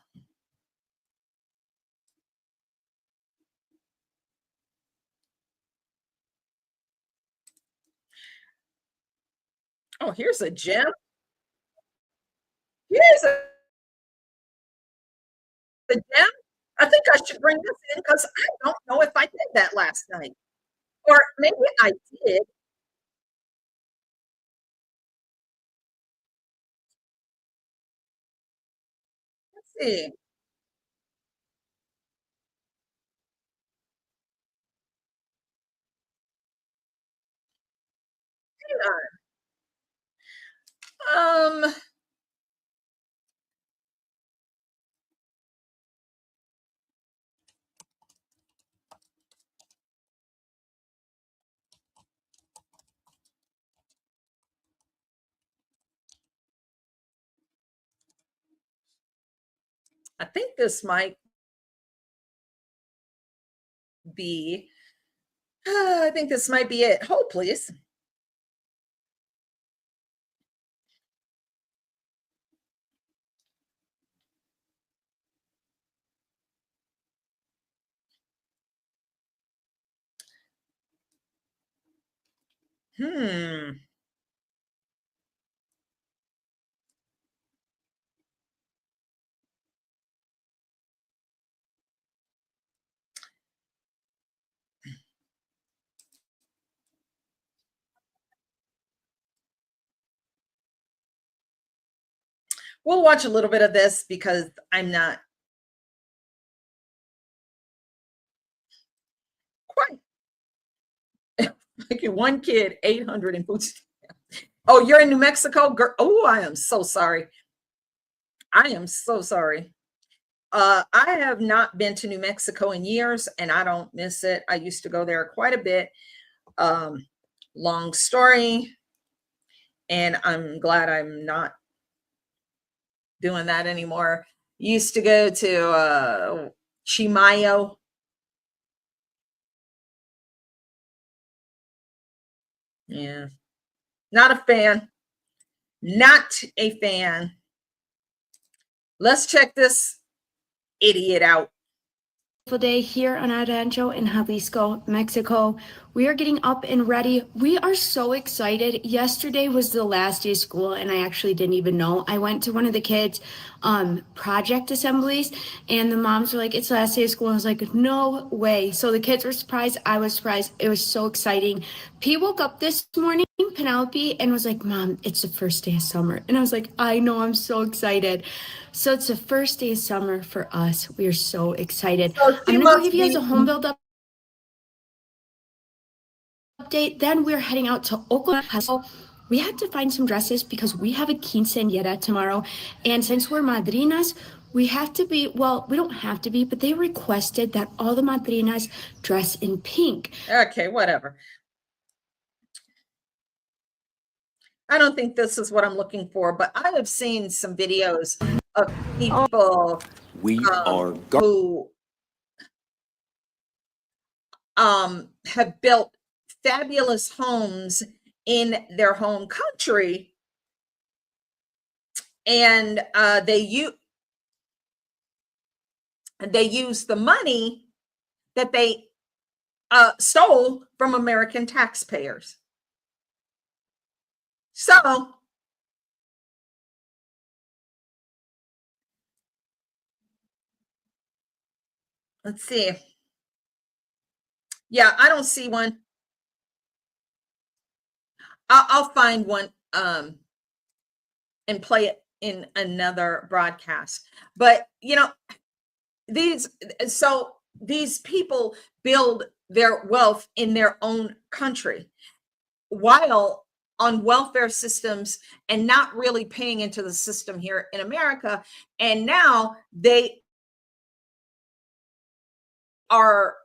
Oh, here's a gem. Here's a gem. I think I should bring this in because I don't know if I did that last night. Or maybe I did. Let's see. Hang on. I think this might be, I think this might be it. Hold, please. We'll watch a little bit of this because I'm not quite. Like one kid, 800 in food. Oh, you're in New Mexico? Girl. Oh, I am so sorry. I am so sorry. I have not been to New Mexico in years, and I don't miss it. I used to go there quite a bit. Long story, and I'm glad I'm not doing that anymore. Used to go to Chimayo. Yeah, not a fan. Not a fan. Let's check this idiot out. Day here on our rancho in Jalisco, Mexico. We are getting up and ready. We are so excited. Yesterday was the last day of school, and I actually didn't even know. I went to one of the kids' project assemblies, and the moms were like, it's the last day of school. I was like, no way. So the kids were surprised. I was surprised. It was so exciting. P woke up this morning, Penelope, and was like, Mom, it's the first day of summer. And I was like, I know, I'm so excited. So it's the first day of summer for us. We are so excited. So she I'm going to go must give you guys be a home build update. Then we're heading out to Oklahoma. So we had to find some dresses because we have a quinceañera tomorrow. And since we're madrinas, we have to be, well, we don't have to be, but they requested that all the madrinas dress in pink. Okay, whatever. I don't think this is what I'm looking for, but I have seen some videos of people who have built fabulous homes in their home country, and they use the money that they stole from American taxpayers. So let's see. Yeah, I don't see one. I'll find one and play it in another broadcast. But you know, these people build their wealth in their own country while on welfare systems and not really paying into the system here in America. And now they are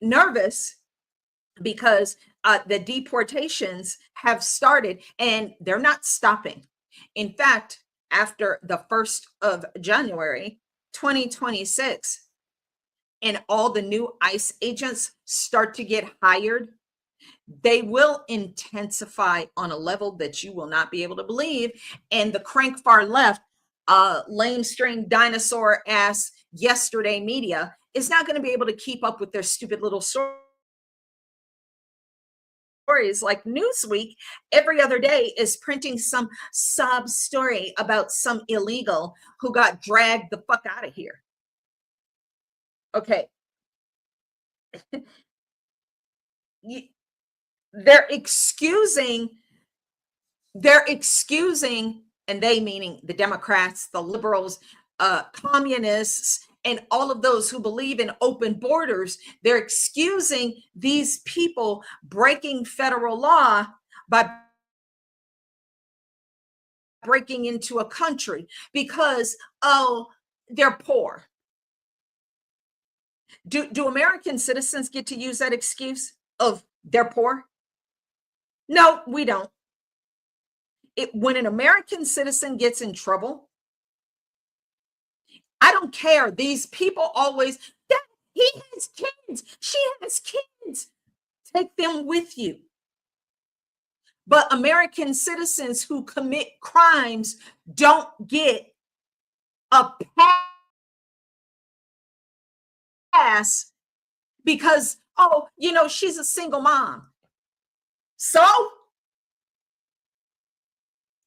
nervous because the deportations have started and they're not stopping. In fact, after the 1st of January, 2026, and all the new ICE agents start to get hired, they will intensify on a level that you will not be able to believe. And the crank far left, lame string dinosaur ass yesterday media is not going to be able to keep up with their stupid little stories. Like Newsweek every other day is printing some sob story about some illegal who got dragged the fuck out of here. Okay. They're excusing, and they meaning the Democrats, the liberals, communists, and all of those who believe in open borders. They're excusing these people breaking federal law by breaking into a country because, oh, they're poor. Do American citizens get to use that excuse of they're poor? No, we don't. When an American citizen gets in trouble, I don't care. These people always, that he has kids, she has kids. Take them with you. But American citizens who commit crimes don't get a pass because, oh, you know, she's a single mom. So,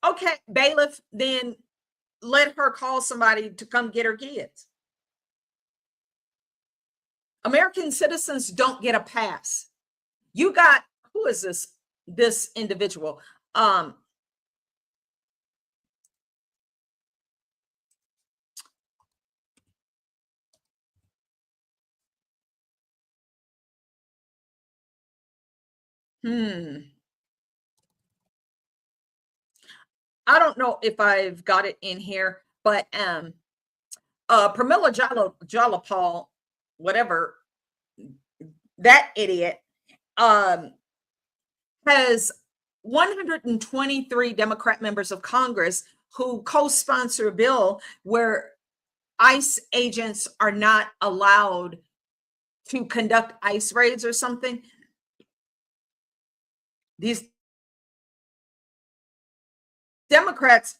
okay, bailiff, then let her call somebody to come get her kids. American citizens don't get a pass. You got, who is this individual? I don't know if I've got it in here, but Pramila Jalapal, whatever, that idiot, has 123 Democrat members of Congress who co-sponsor a bill where ICE agents are not allowed to conduct ICE raids or something. These Democrats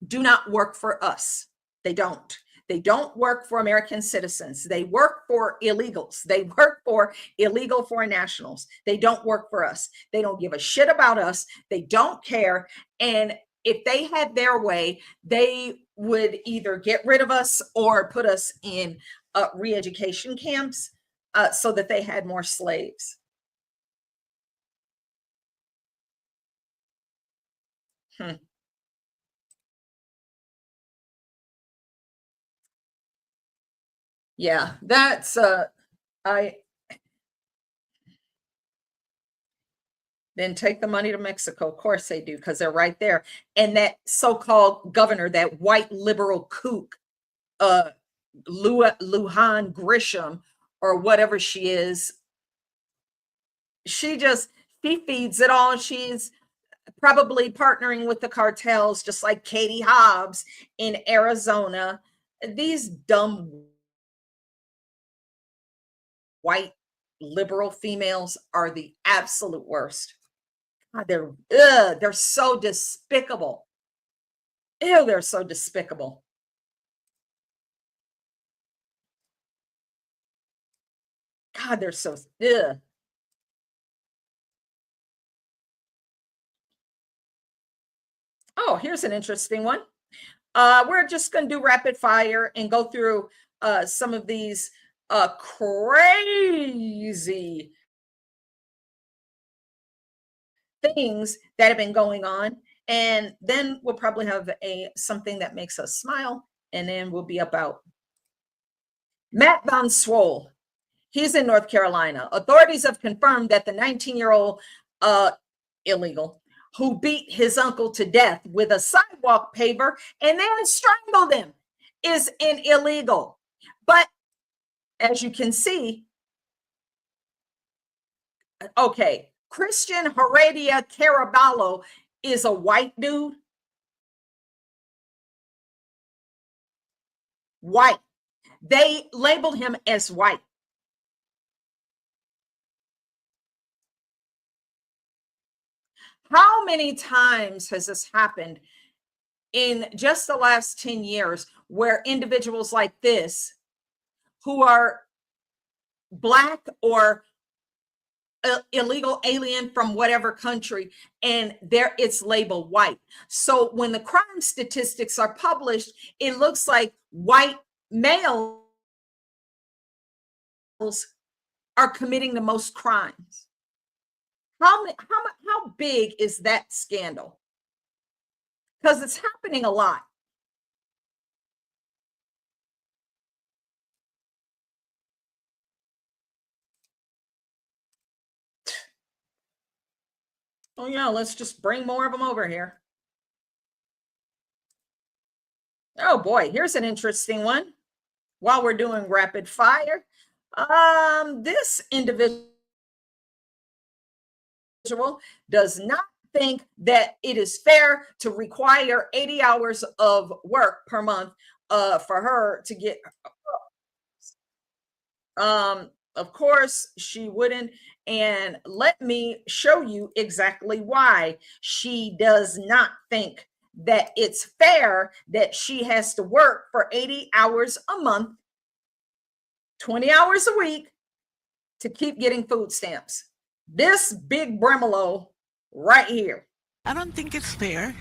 do not work for us. They don't. They don't work for American citizens. They work for illegals. They work for illegal foreign nationals. They don't work for us. They don't give a shit about us. They don't care. And if they had their way, they would either get rid of us or put us in re-education camps so that they had more slaves. Yeah, that's I then take the money to Mexico. Of course they do, because they're right there. And that so-called governor, that white liberal kook, Lujan Grisham, or whatever she is, she feeds it all. She's probably partnering with the cartels, just like Katie Hobbs in Arizona. These dumb white liberal females are the absolute worst. God, they're so despicable. Ew, they're so despicable. God, they're so ugh. Oh, here's an interesting one. We're just going to do rapid fire and go through some of these crazy things that have been going on. And then we'll probably have something that makes us smile, and then we'll be about. Matt Van Swoll, he's in North Carolina. Authorities have confirmed that the 19-year-old illegal who beat his uncle to death with a sidewalk paver and then strangled him is an illegal. But as you can see, okay, Christian Heredia Caraballo is a white dude. White. They labeled him as white. How many times has this happened in just the last 10 years where individuals like this, who are Black or illegal alien from whatever country, and there it's labeled white. So when the crime statistics are published, it looks like white males are committing the most crimes. How big is that scandal? Because it's happening a lot. Oh yeah, let's just bring more of them over here. Oh boy, here's an interesting one. While we're doing rapid fire, this individual does not think that it is fair to require 80 hours of work per month for her to get. Of course, she wouldn't. And let me show you exactly why she does not think that it's fair that she has to work for 80 hours a month, 20 hours a week to keep getting food stamps. This big Bremolo right here. I don't think it's fair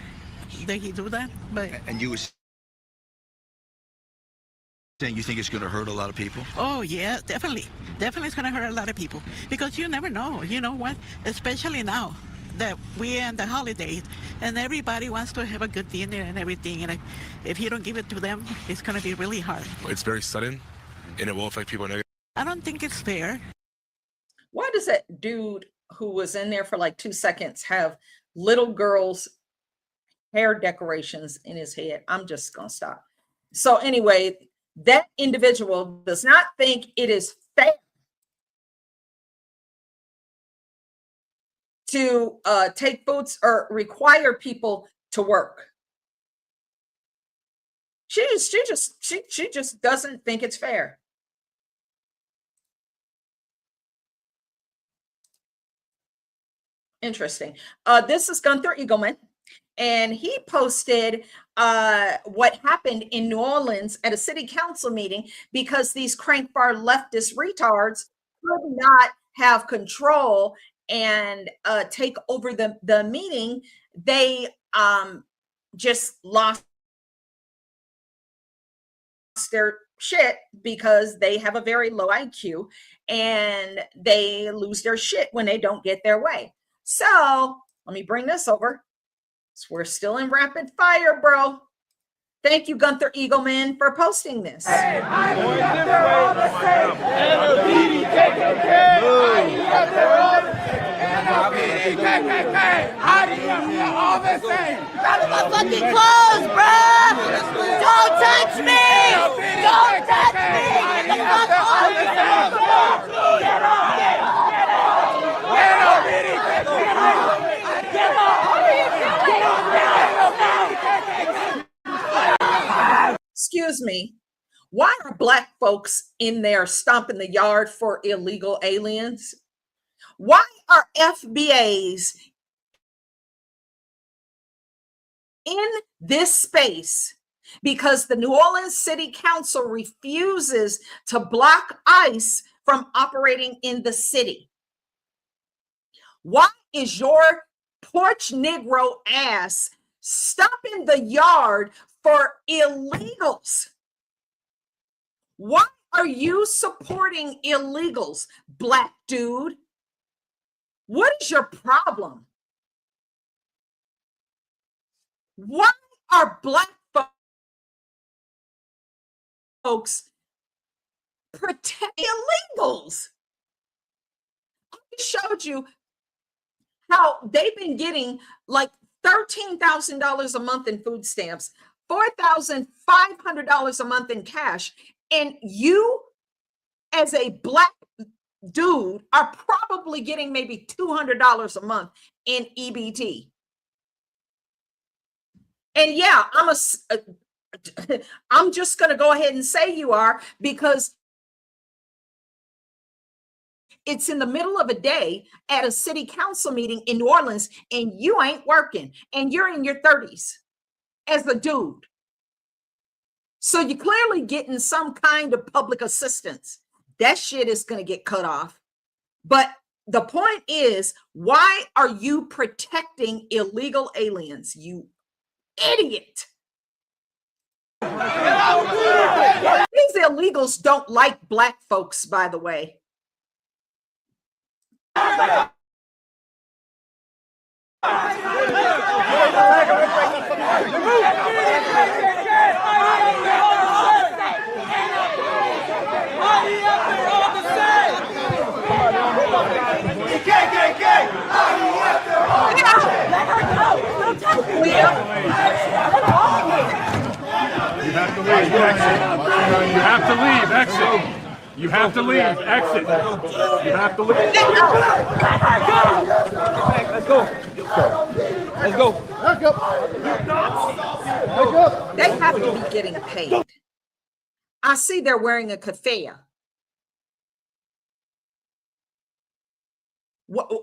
that he do that, but. And you was saying you think it's going to hurt a lot of people? Oh yeah, definitely. Definitely it's going to hurt a lot of people because you never know. You know what? Especially now that we're in the holidays and everybody wants to have a good dinner and everything. And if you don't give it to them, it's going to be really hard. It's very sudden and it will affect people negatively. I don't think it's fair. Why does that dude who was in there for like 2 seconds have little girls' hair decorations in his head? I'm just going to stop. So anyway, that individual does not think it is fair to take foods or require people to work. She just doesn't think it's fair. Interesting. This is Gunther Eagleman, and he posted what happened in New Orleans at a city council meeting because these crank bar leftist retards could not have control and take over the meeting. They just lost their shit because they have a very low IQ and they lose their shit when they don't get their way. So let me bring this over. So we're still in rapid fire, bro. Thank you, Gunther Eagleman, for posting this. Fucking clothes, bruh! Don't touch me! Don't touch me! Get the fuck off! Get off! Get off! Get off! What are you doing? Excuse me. Why are Black folks in there stomping the yard for illegal aliens? Why are FBAs in this space? Because the New Orleans City Council refuses to block ICE from operating in the city. Why is your porch Negro ass stomping the yard for illegals? Why are you supporting illegals, Black dude? What is your problem? Why are Black folks protecting illegals? I showed you how they've been getting like $13,000 a month in food stamps, $4,500 a month in cash. And you, as a Black dude, are probably getting maybe $200 a month in EBT. And yeah, I'm just going to go ahead and say you are, because it's in the middle of a day at a city council meeting in New Orleans and you ain't working and you're in your 30s as a dude. So you're clearly getting some kind of public assistance. That shit is going to get cut off. But the point is, why are you protecting illegal aliens, you idiot? These illegals don't like Black folks, by the way. You have to leave. You have to leave. Exit. You have to leave. Exit. You have to leave. Let's go. Let's go. Let's go. They have to be getting paid. I see they're wearing a keffiyeh.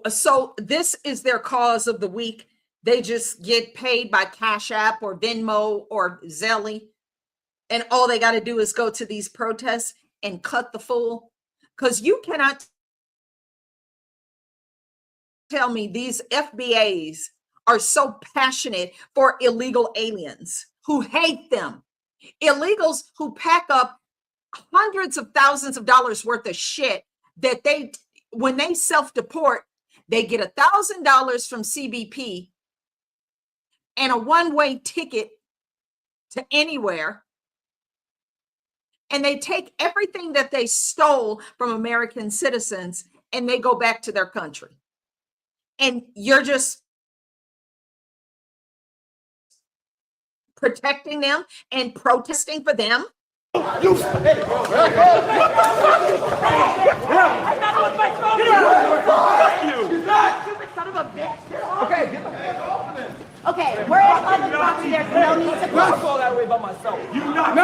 So this is their cause of the week. They just get paid by Cash App or Venmo or Zelle. And all they got to do is go to these protests and cut the fool. Because you cannot tell me these FBAs are so passionate for illegal aliens who hate them. Illegals who pack up hundreds of thousands of dollars worth of shit that they, when they self-deport, they get $1,000 from CBP and a one-way ticket to anywhere. And they take everything that they stole from American citizens and they go back to their country. And you're just protecting them and protesting for them. Okay, we're in public property. There's no need to I saw that way by myself. You not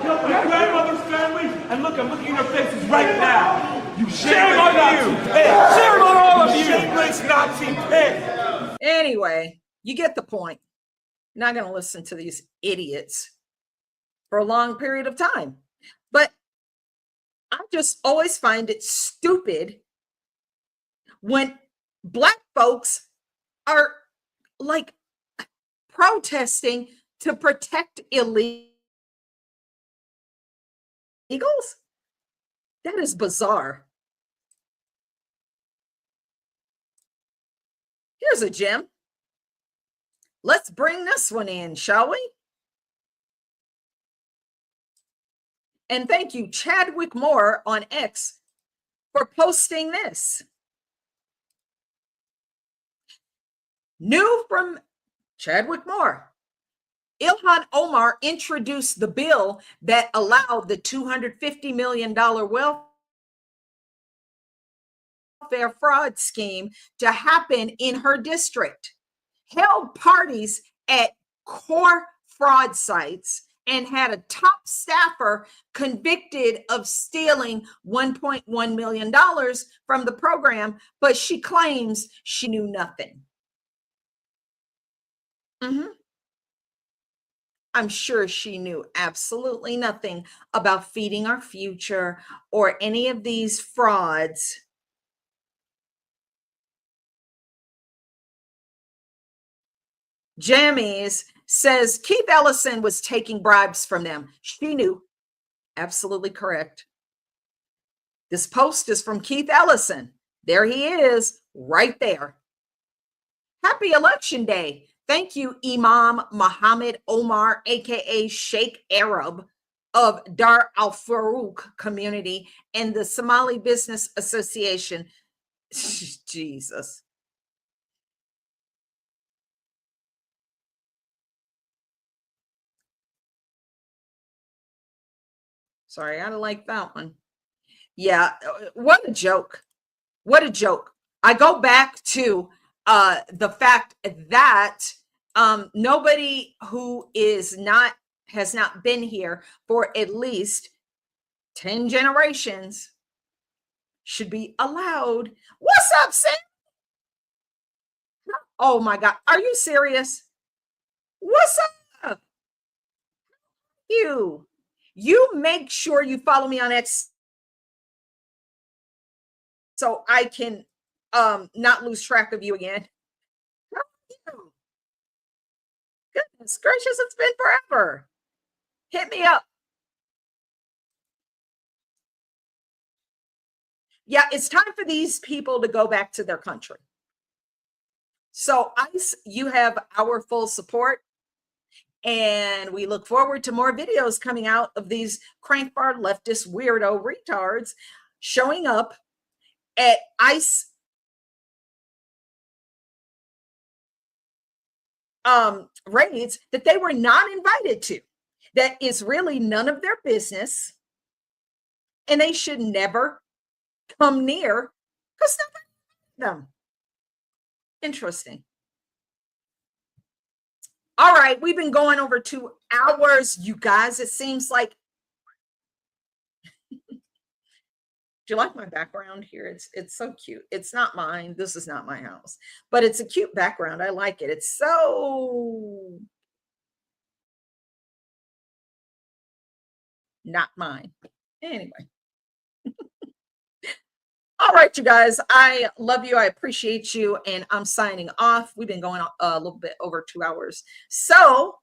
killed my grandmother's family, and look, I'm looking in your faces right now. You shame on you. Shame on all of you. Shameless Nazi pig. Anyway, You get the point. Not going to listen to these idiots for a long period of time. But I just always find it stupid when Black folks are like protesting to protect illegals. That is bizarre. Here's a gem. Let's bring this one in, shall we? And thank you, Chadwick Moore on X, for posting this. New from Chadwick Moore. Ilhan Omar introduced the bill that allowed the $250 million welfare fraud scheme to happen in her district, held parties at core fraud sites, and had a top staffer convicted of stealing $1.1 million from the program, but she claims she knew nothing. I'm sure she knew absolutely nothing about feeding our future or any of these frauds. Jammies says Keith Ellison was taking bribes from them. She knew. Absolutely correct. This post is from Keith Ellison. There he is, right there. Happy Election Day. Thank you, Imam Muhammad Omar, aka Sheikh Arab of Dar Al Farouk community and the Somali Business Association. Jesus. Sorry, I don't like that one. Yeah, what a joke. What a joke. I go back to the fact that nobody who has not been here for at least 10 generations should be allowed. What's up, Sam? Oh my God. Are you serious? What's up? You make sure you follow me on X so I can not lose track of you again. How are you? Goodness gracious, it's been forever. Hit me up. Yeah, it's time for these people to go back to their country. So ICE, you have our full support. And we look forward to more videos coming out of these crank bar leftist weirdo retards showing up at ICE raids that they were not invited to. That is really none of their business. And they should never come near because nobody them. Interesting. All right, we've been going over 2 hours, you guys. It seems like. Do you like my background here? It's so cute. It's not mine. This is not my house, but it's a cute background. I like it. It's so not mine. Anyway. All right, you guys. I love you. I appreciate you. And I'm signing off. We've been going a little bit over 2 hours. So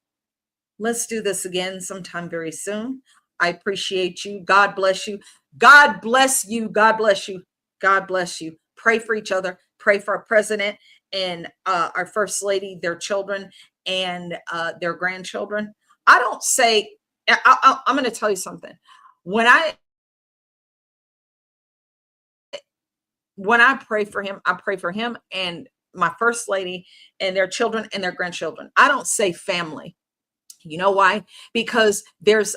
let's do this again sometime very soon. I appreciate you. God bless you. God bless you. God bless you. God bless you. Pray for each other. Pray for our president and our first lady, their children and their grandchildren. I don't say, I'm going to tell you something. When I pray for him, I pray for him and my first lady and their children and their grandchildren. I don't say family. You know why? Because there's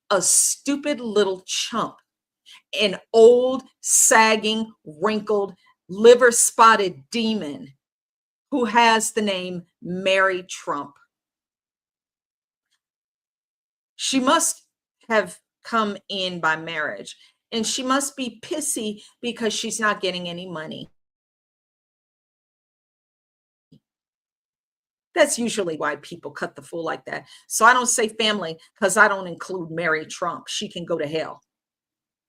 a stupid little chump, an old, sagging, wrinkled, liver-spotted demon who has the name Mary Trump. She must have come in by marriage. And she must be pissy because she's not getting any money. That's usually why people cut the fool like that. So I don't say family because I don't include Mary Trump. She can go to hell.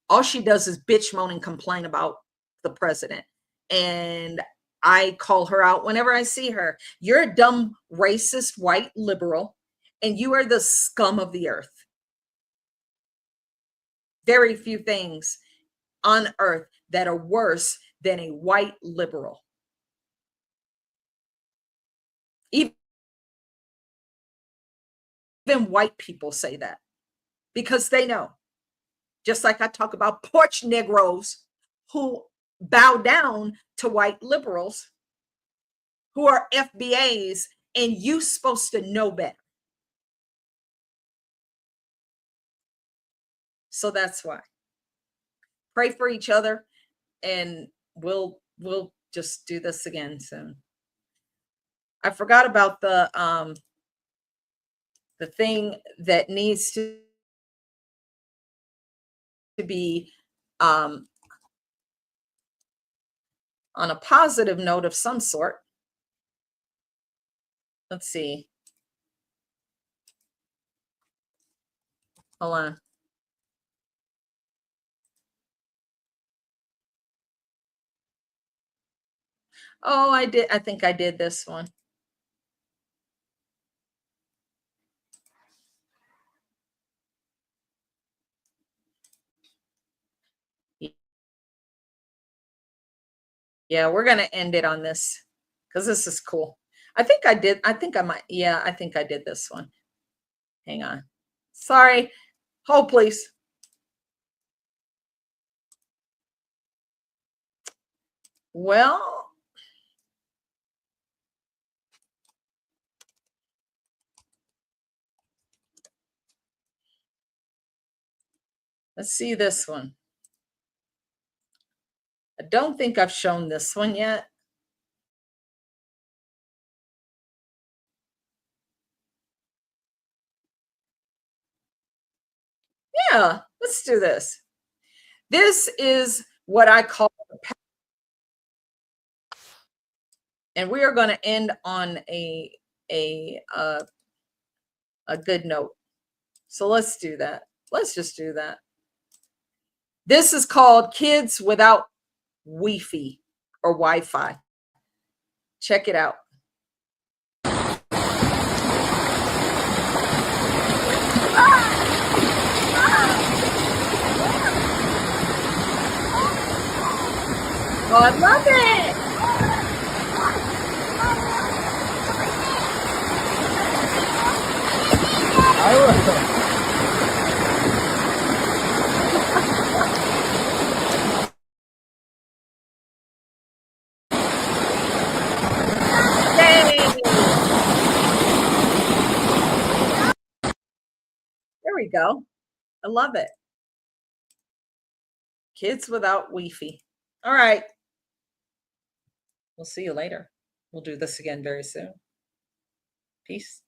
All she does is bitch, moan, and complain about the president. And I call her out whenever I see her. You're a dumb, racist, white liberal, and you are the scum of the earth. Very few things on earth that are worse than a white liberal. Even white people say that because they know. Just like I talk about porch Negroes who bow down to white liberals who are FBAs, and you supposed to know better. So that's why. Pray for each other, and we'll just do this again soon. I forgot about the thing that needs to be on a positive note of some sort. Let's see. Hold on. Oh, I did. I think I did this one. Yeah, we're going to end it on this because this is cool. I think I did. I think I might. Yeah, I think I did this one. Hang on. Sorry. Hold, please. Well, let's see this one. I don't think I've shown this one yet. Yeah, let's do this. This is what I call, and we are going to end on a good note. So let's do that. Let's just do that. This is called Kids Without Wi-Fi or Wi-Fi. Check it out. Oh, I love it. There we go. I love it. Kids Without Wi-Fi. All right. We'll see you later. We'll do this again very soon. Peace.